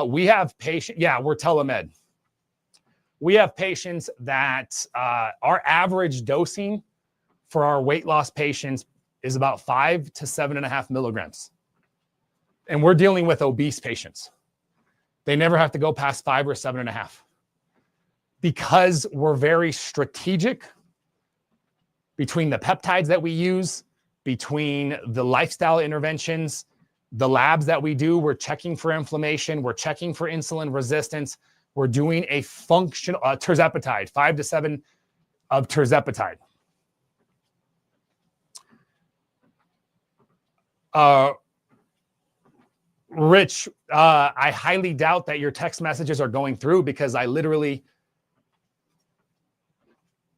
Speaker 1: We have patients, yeah, we're telemed. We have patients that our average dosing for our weight loss patients is about 5 to 7.5 milligrams. And we're dealing with obese patients. They never have to go past 5 or 7.5. Because we're very strategic between the peptides that we use, between the lifestyle interventions, the labs that we do, we're checking for inflammation, we're checking for insulin resistance, we're doing a functional Tirzepatide, 5 to 7 of Tirzepatide. Rich, I highly doubt that your text messages are going through because I literally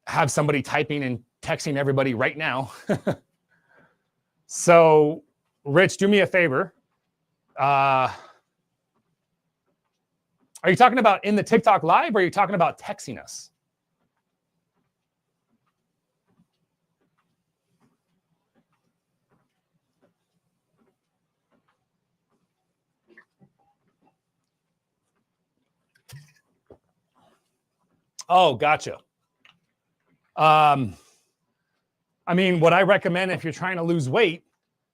Speaker 1: have somebody typing and texting everybody right now. So, Rich, do me a favor. Are you talking about in the TikTok live or are you talking about texting us? Oh, gotcha. I mean, what I recommend if you're trying to lose weight,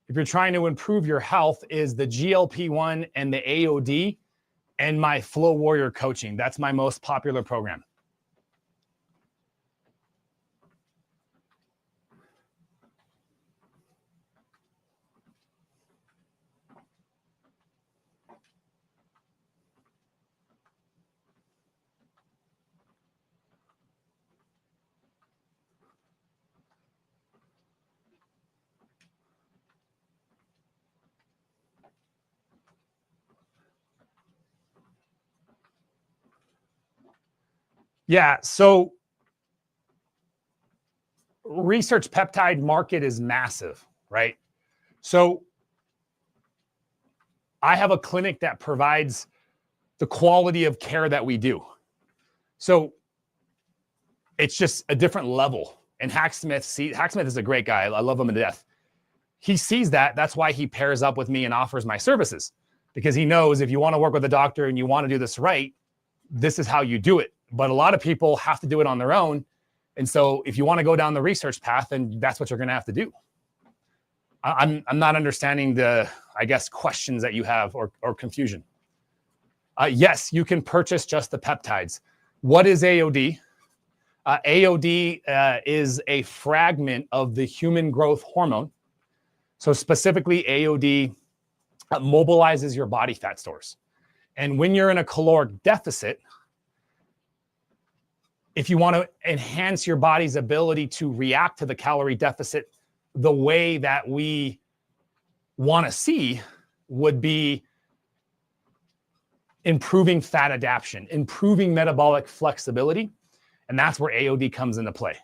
Speaker 1: if you're trying to improve your health, is the GLP-1 and the AOD and my Flow Warrior coaching. That's my most popular program. Yeah, so research peptide market is massive, right? So I have a clinic that provides the quality of care that we do. So it's just a different level. And Hacksmith is a great guy. I love him to death. he sees that. That's why he pairs up with me and offers my services, because he knows if you want to work with a doctor and you want to do this right, this is how you do it. But a lot of people have to do it on their own. And so if you want to go down the research path, then that's what you're going to have to do. I'm not understanding the, I guess, questions that you have or confusion. Yes, you can purchase just the peptides. What is AOD? AOD is a fragment of the human growth hormone. So specifically, AOD mobilizes your body fat stores. And when you're in a caloric deficit, if you want to enhance your body's ability to react to the calorie deficit the way that we want to see, would be improving fat adaptation, improving metabolic flexibility. And that's where AOD comes into play.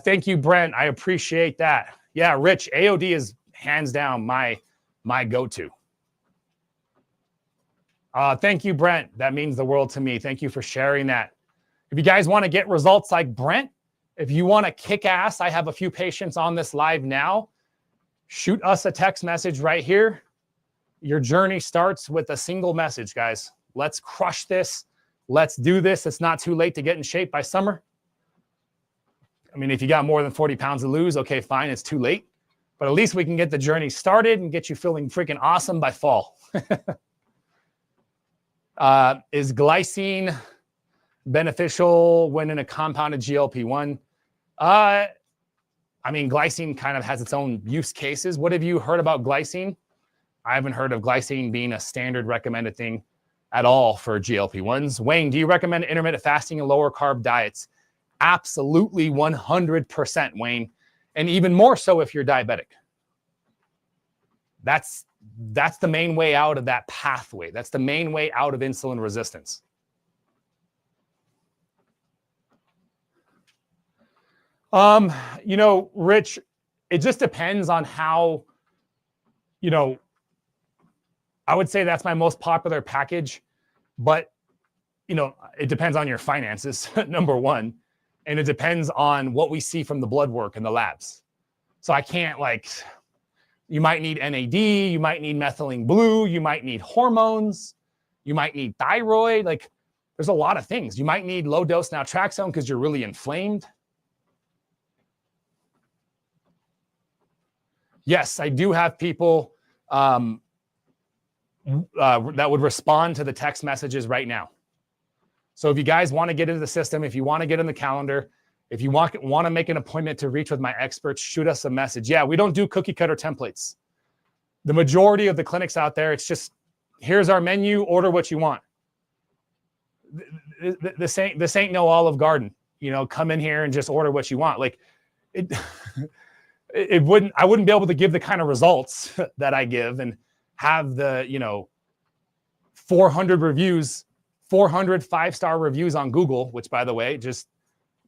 Speaker 1: Thank you, Brent. I appreciate that. Yeah, Rich, AOD is hands down my go-to. Thank you, Brent. That means the world to me. Thank you for sharing that. If you guys want to get results like Brent, if you want to kick ass, I have a few patients on this live now. Shoot us a text message right here. Your journey starts with a single message, guys. Let's crush this. Let's do this. It's not too late to get in shape by summer. I mean, if you got more than 40 pounds to lose, okay, fine, it's too late. But at least we can get the journey started and get you feeling freaking awesome by fall. Is glycine beneficial when in a compounded GLP-1? I mean, glycine kind of has its own use cases. What have you heard about glycine? I haven't heard of glycine being a standard recommended thing at all for GLP-1s. Wayne, do you recommend intermittent fasting and lower carb diets? Absolutely, 100%, Wayne. And even more so if you're diabetic. That's the main way out of that pathway. That's the main way out of insulin resistance. You know, Rich, it just depends on how, you know, I would say that's my most popular package, but, you know, it depends on your finances, number one, and it depends on what we see from the blood work and the labs. So I can't, like, you might need NAD, you might need methylene blue, you might need hormones, you might need thyroid. Like, there's a lot of things. You might need low dose naltrexone because you're really inflamed. Yes, I do have people that would respond to the text messages right now. So if you guys want to get into the system, if you want to get in the calendar, if you want to make an appointment to reach with my experts, shoot us a message. Yeah, we don't do cookie cutter templates. The majority of the clinics out there, it's just, here's our menu, order what you want. This ain't no Olive Garden. You know, come in here and just order what you want. Like, I wouldn't be able to give the kind of results that I give and have the, you know, 400 reviews, 400 5-star reviews on Google, which, by the way, just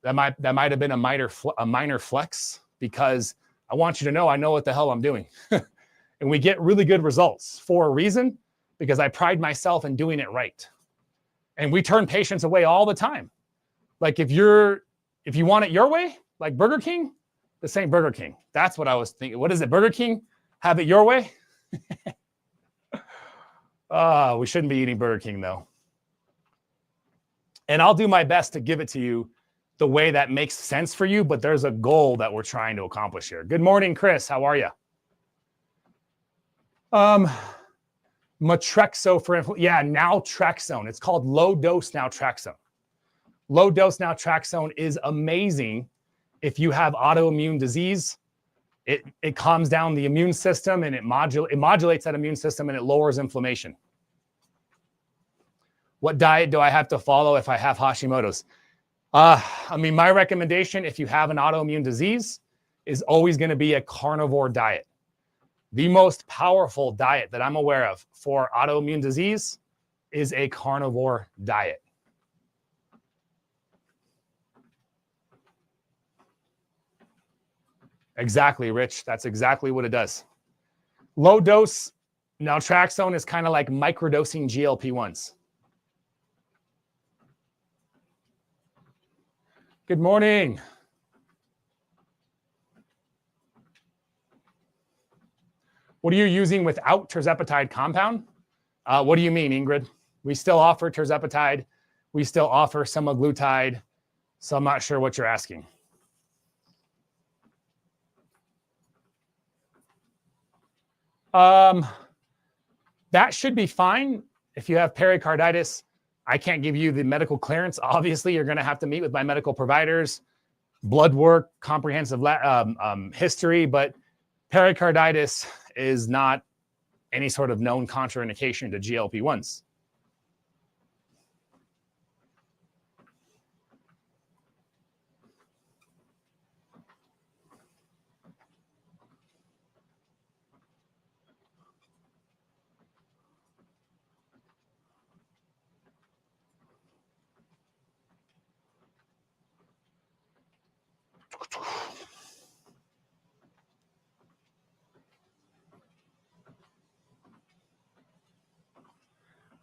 Speaker 1: that might have been a minor flex, because I want you to know I know what the hell I'm doing. And we get really good results for a reason, because I pride myself in doing it right. And we turn patients away all the time. Like, if you want it your way, like Burger King, this ain't Burger King. That's what I was thinking. What is it, Burger King? Have it your way? We shouldn't be eating Burger King, though. And I'll do my best to give it to you the way that makes sense for you, but there's a goal that we're trying to accomplish here. Good morning, Chris. How are you? Matrexo for naltrexone. It's called low-dose naltrexone. Low-dose naltrexone is amazing if you have autoimmune disease. It calms down the immune system, and it modulates that immune system, and it lowers inflammation. What diet do I have to follow if I have Hashimoto's? I mean, my recommendation, if you have an autoimmune disease, is always going to be a carnivore diet. The most powerful diet that I'm aware of for autoimmune disease is a carnivore diet. Exactly, Rich. That's exactly what it does. Low dose naltrexone is kind of like microdosing GLP-1s. Good morning. What are you using without tirzepatide compound? What do you mean, Ingrid? We still offer tirzepatide. We still offer semaglutide. So I'm not sure what you're asking. That should be fine. If you have pericarditis, I can't give you the medical clearance. Obviously, you're going to have to meet with my medical providers, blood work, comprehensive history, but pericarditis is not any sort of known contraindication to GLP-1s.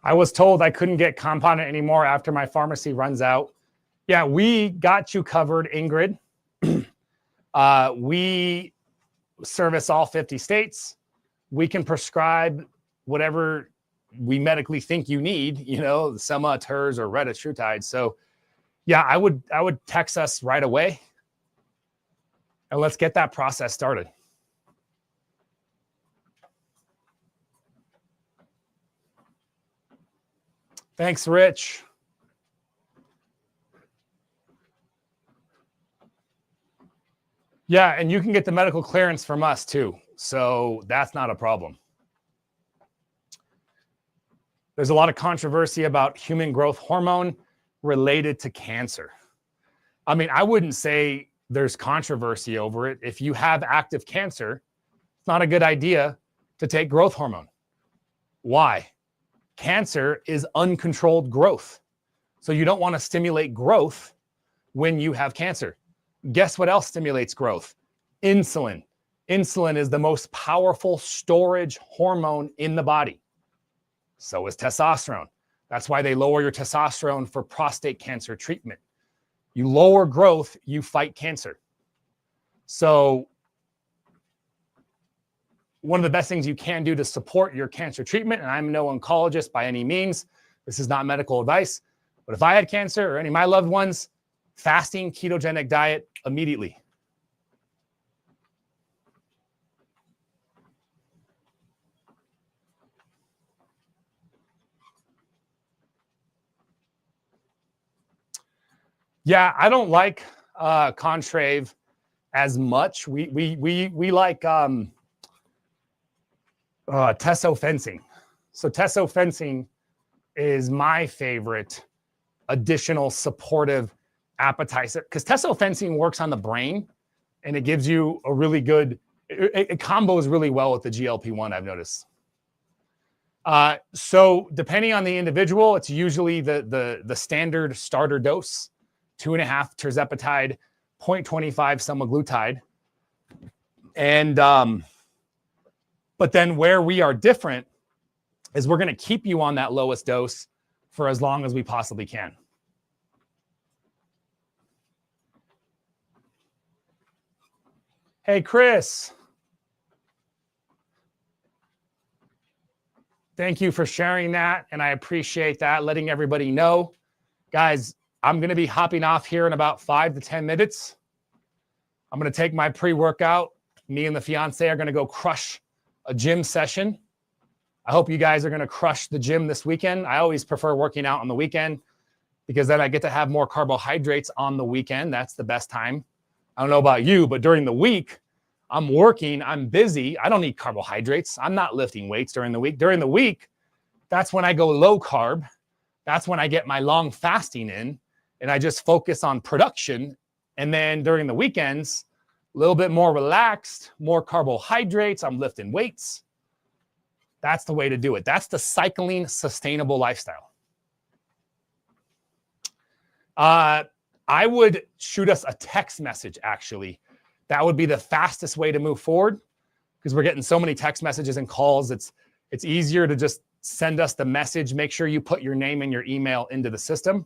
Speaker 1: I was told I couldn't get compounded anymore after my pharmacy runs out. Yeah, we got you covered, Ingrid. We service all 50 states. We can prescribe whatever we medically think you need, Sema, Terz, or retatrutide. So yeah, I would text us right away and let's get that process started. Thanks, Rich. Yeah, and you can get the medical clearance from us too. So that's not a problem. There's a lot of controversy about human growth hormone related to cancer. I mean, I wouldn't say there's controversy over it. If you have active cancer, it's not a good idea to take growth hormone. Why? Cancer is uncontrolled growth. So you don't want to stimulate growth when you have cancer. Guess what else stimulates growth? Insulin. Insulin is the most powerful storage hormone in the body. So is testosterone. That's why they lower your testosterone for prostate cancer treatment. You lower growth, you fight cancer. So one of the best things you can do to support your cancer treatment, and I'm no oncologist by any means, this is not medical advice, but if I had cancer or any of my loved ones, fasting, ketogenic diet immediately. Yeah, I don't like Contrave as much. We like tesofensine. So tesofensine is my favorite additional supportive appetizer because tesofensine works on the brain and it gives you a really good, it combos really well with the GLP-1, I've noticed. So depending on the individual, it's usually the standard starter dose, 2.5 tirzepatide, 0.25 semaglutide. And, but then where we are different is we're going to keep you on that lowest dose for as long as we possibly can. Hey, Chris. Thank you for sharing that. And I appreciate that, letting everybody know. Guys, I'm going to be hopping off here in about 5 to 10 minutes. I'm going to take my pre-workout. Me and the fiance are going to go crush a gym session. I hope you guys are going to crush the gym this weekend. I always prefer working out on the weekend because then I get to have more carbohydrates on the weekend. That's the best time. I don't know about you, but during the week, I'm working, I'm busy. I don't need carbohydrates. I'm not lifting weights during the week. During the week, that's when I go low carb. That's when I get my long fasting in and I just focus on production. And then during the weekends, a little bit more relaxed, more carbohydrates. I'm lifting weights. That's the way to do it. That's the cycling sustainable lifestyle. I would shoot us a text message, actually. That would be the fastest way to move forward because we're getting so many text messages and calls. It's easier to just send us the message. Make sure you put your name and your email into the system.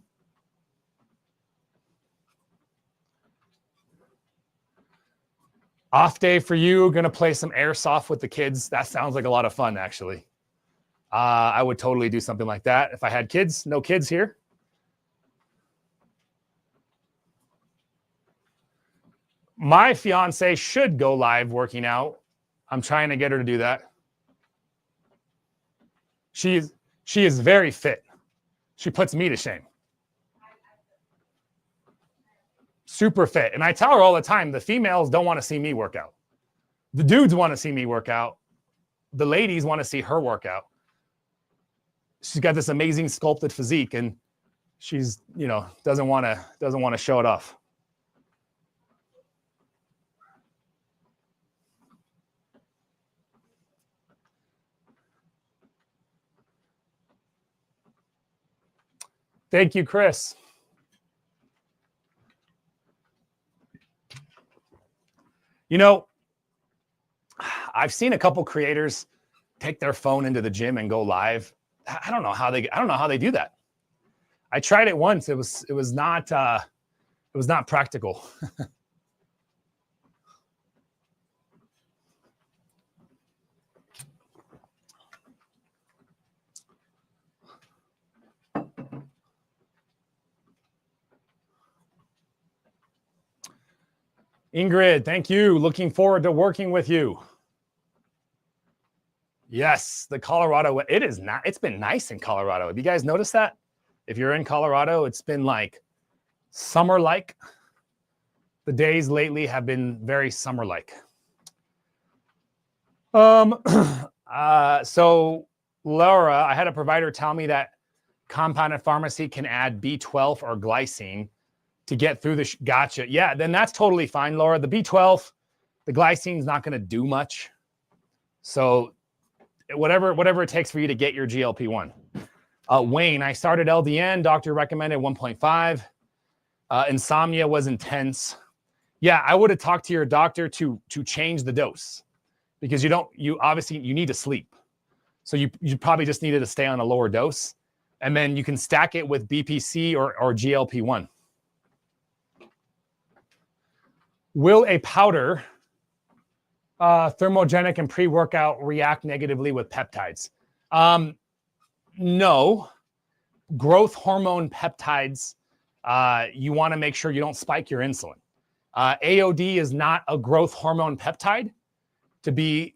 Speaker 1: Off day for you, gonna play some airsoft with the kids. That sounds like a lot of fun, actually. I would totally do something like that if I had kids. No kids here. My fiance should go live working out. I'm trying to get her to do that. She is very fit. She puts me to shame. Super fit. And I tell her all the time, the females don't want to see me work out. The dudes want to see me work out. The ladies want to see her work out. She's got this amazing sculpted physique, and she's, doesn't want to show it off. Thank you, Chris. I've seen a couple creators take their phone into the gym and go live. I don't know how they do that. I tried it once. It was not practical. Ingrid, thank you. Looking forward to working with you. Yes, the Colorado, it's been nice in Colorado. Have you guys noticed that? If you're in Colorado, it's been like summer-like. The days lately have been very summer-like. So Laura, I had a provider tell me that compounded pharmacy can add B12 or glycine to get through the gotcha. Yeah, then that's totally fine, Laura. The B12, the glycine is not going to do much. So whatever it takes for you to get your GLP-1. Wayne, I started LDN. Doctor recommended 1.5. Insomnia was intense. Yeah, I would have talked to your doctor to change the dose, because you obviously need to sleep. So you probably just needed to stay on a lower dose, and then you can stack it with BPC or GLP-1. Will a powder, thermogenic and pre-workout, react negatively with peptides? No. Growth hormone peptides, you want to make sure you don't spike your insulin. AOD is not a growth hormone peptide. To be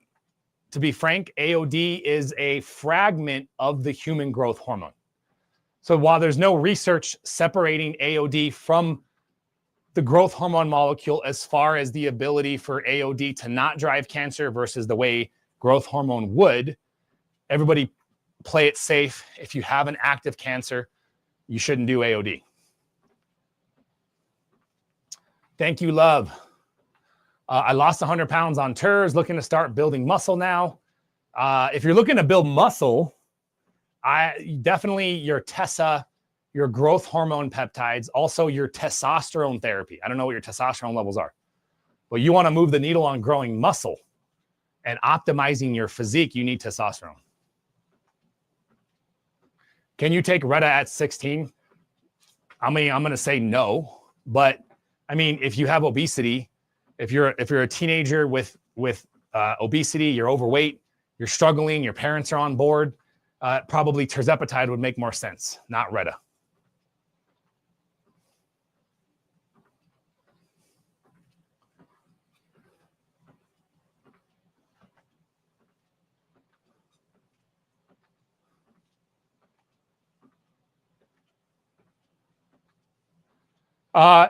Speaker 1: frank, AOD is a fragment of the human growth hormone. So while there's no research separating AOD from the growth hormone molecule as far as the ability for AOD to not drive cancer versus the way growth hormone would, everybody play it safe. If you have an active cancer, you shouldn't do AOD. Thank you, love. I lost 100 pounds on TERS, looking to start building muscle now. If you're looking to build muscle, definitely your TESA, your growth hormone peptides, also your testosterone therapy. I don't know what your testosterone levels are, but you want to move the needle on growing muscle and optimizing your physique, you need testosterone. Can you take Retta at 16? I'm going to say no, but I mean, if you have obesity, if you're a teenager with obesity, you're overweight, you're struggling, your parents are on board, probably Tirzepatide would make more sense, not Retta.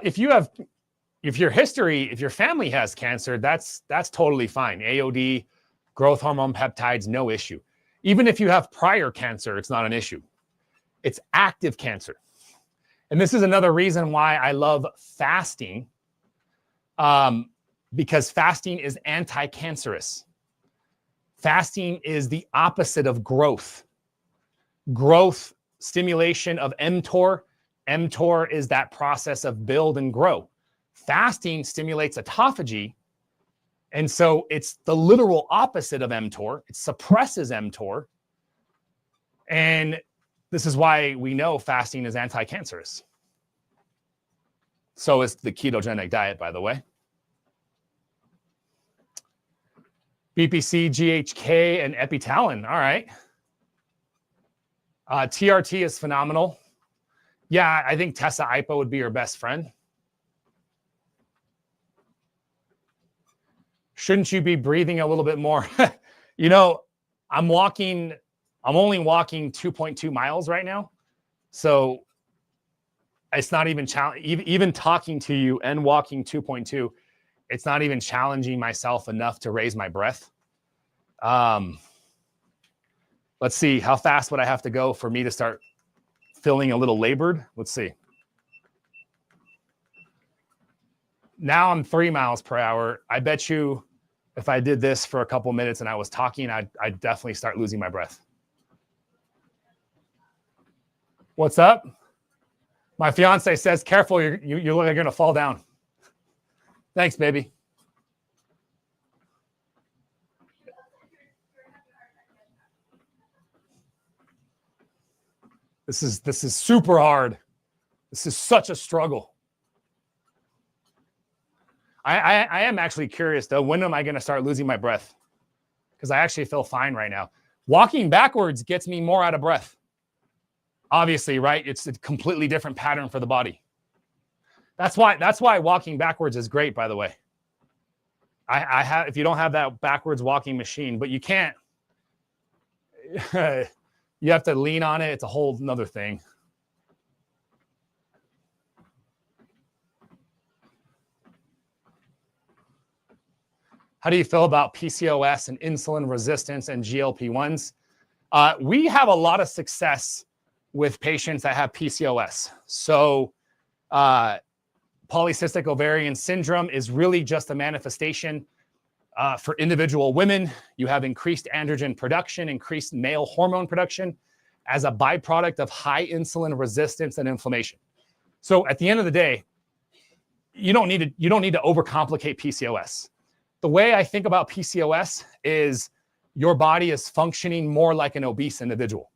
Speaker 1: If your family has cancer, that's totally fine. AOD, growth hormone peptides, no issue. Even if you have prior cancer, it's not an issue. It's active cancer. And this is another reason why I love fasting, because fasting is anti-cancerous. Fasting is the opposite of growth. Growth, stimulation of mTOR. mTOR is that process of build and grow. Fasting stimulates autophagy, and so it's the literal opposite of mTOR. It suppresses mTOR, and this is why we know fasting is anti-cancerous. So is the ketogenic diet, by the way. BPC, GHK, and epitalin. All right. TRT is phenomenal. Yeah, I think Tessa Ipa would be your best friend. Shouldn't you be breathing a little bit more? You know, I'm only walking 2.2 miles right now. So it's not even even talking to you and walking 2.2, it's not even challenging myself enough to raise my breath. Let's see, how fast would I have to go for me to start feeling a little labored? Let's see. Now I'm 3 miles per hour. I bet you if I did this for a couple minutes and I was talking, I'd definitely start losing my breath. What's up? My fiance says, careful, you look like you're gonna fall down. Thanks, baby. This is super hard. This is such a struggle. I am actually curious though, when am I gonna start losing my breath? Because I actually feel fine right now. Walking backwards gets me more out of breath. Obviously, right? It's a completely different pattern for the body. That's why walking backwards is great, by the way. I have, if you don't have that backwards walking machine, but you can't, you have to lean on it. It's a whole nother thing. How do you feel about PCOS and insulin resistance and GLP-1s? We have a lot of success with patients that have PCOS. So polycystic ovarian syndrome is really just a manifestation for individual women. You have increased androgen production, increased male hormone production as a byproduct of high insulin resistance and inflammation. So at the end of the day, you don't need to overcomplicate PCOS. The way I think about PCOS is your body is functioning more like an obese individual.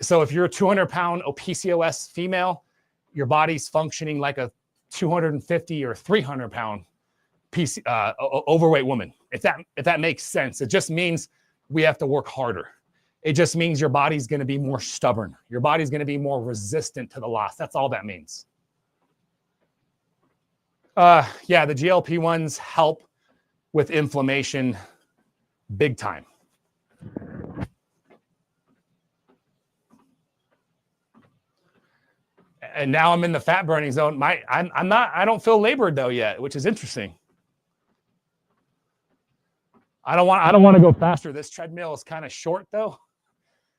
Speaker 1: So if you're a 200-pound PCOS female, your body's functioning like a 250 or 300-pound overweight woman. If that makes sense, it just means we have to work harder. It just means your body's going to be more stubborn. Your body's going to be more resistant to the loss. That's all that means. Yeah, the GLP-1s help with inflammation big time. And now I'm in the fat burning zone. I don't feel labored though yet, which is interesting. I don't want to go faster. This treadmill is kind of short though.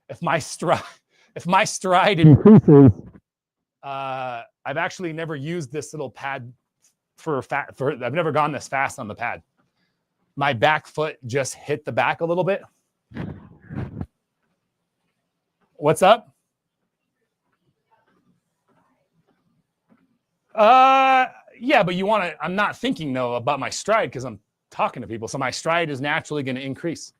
Speaker 1: If my stride increases, I've actually never used this little pad I've never gone this fast on the pad. My back foot just hit the back a little bit. What's up? Yeah, but I'm not thinking though about my stride because I'm talking to people. So my stride is naturally going to increase.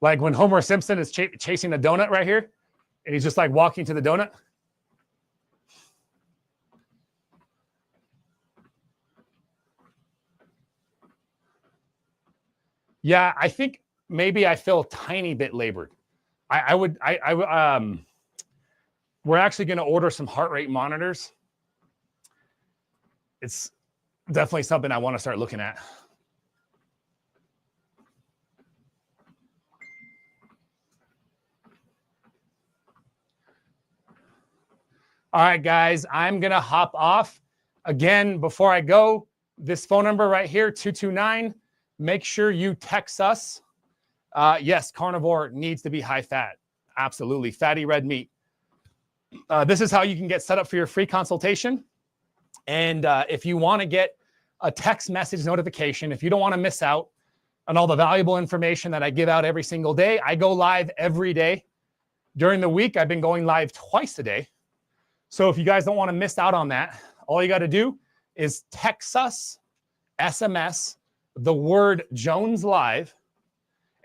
Speaker 1: Like when Homer Simpson is chasing a donut right here, and he's just like walking to the donut. Yeah, I think maybe I feel a tiny bit labored. We're actually going to order some heart rate monitors. It's definitely something I want to start looking at. All right, guys, I'm going to hop off. Again, before I go, this phone number right here, 229, make sure you text us. Yes, carnivore needs to be high fat. Absolutely. Fatty red meat. This is how you can get set up for your free consultation. And if you want to get a text message notification, if you don't want to miss out on all the valuable information that I give out every single day, I go live every day. During the week, I've been going live twice a day. So if you guys don't want to miss out on that, all you got to do is text us, SMS, the word Jones Live,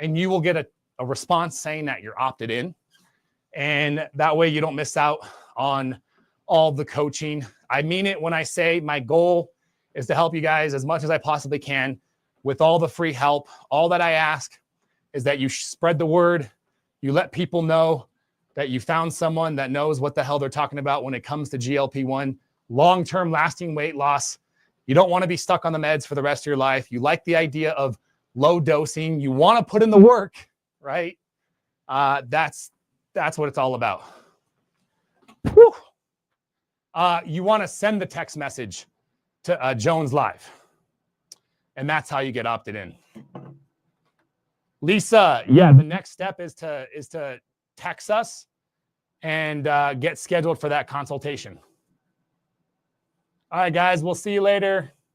Speaker 1: and you will get a response saying that you're opted in. And that way you don't miss out on all the coaching. I mean it when I say my goal is to help you guys as much as I possibly can with all the free help. All that I ask is that you spread the word. You let people know that you found someone that knows what the hell they're talking about when it comes to GLP-1, long-term lasting weight loss. You don't want to be stuck on the meds for the rest of your life. You like the idea of low dosing. You want to put in the work, right? That's what it's all about. Whew. You want to send the text message to Jones Live. And that's how you get opted in. Lisa, yeah, the next step is to text us and get scheduled for that consultation. All right, guys, we'll see you later.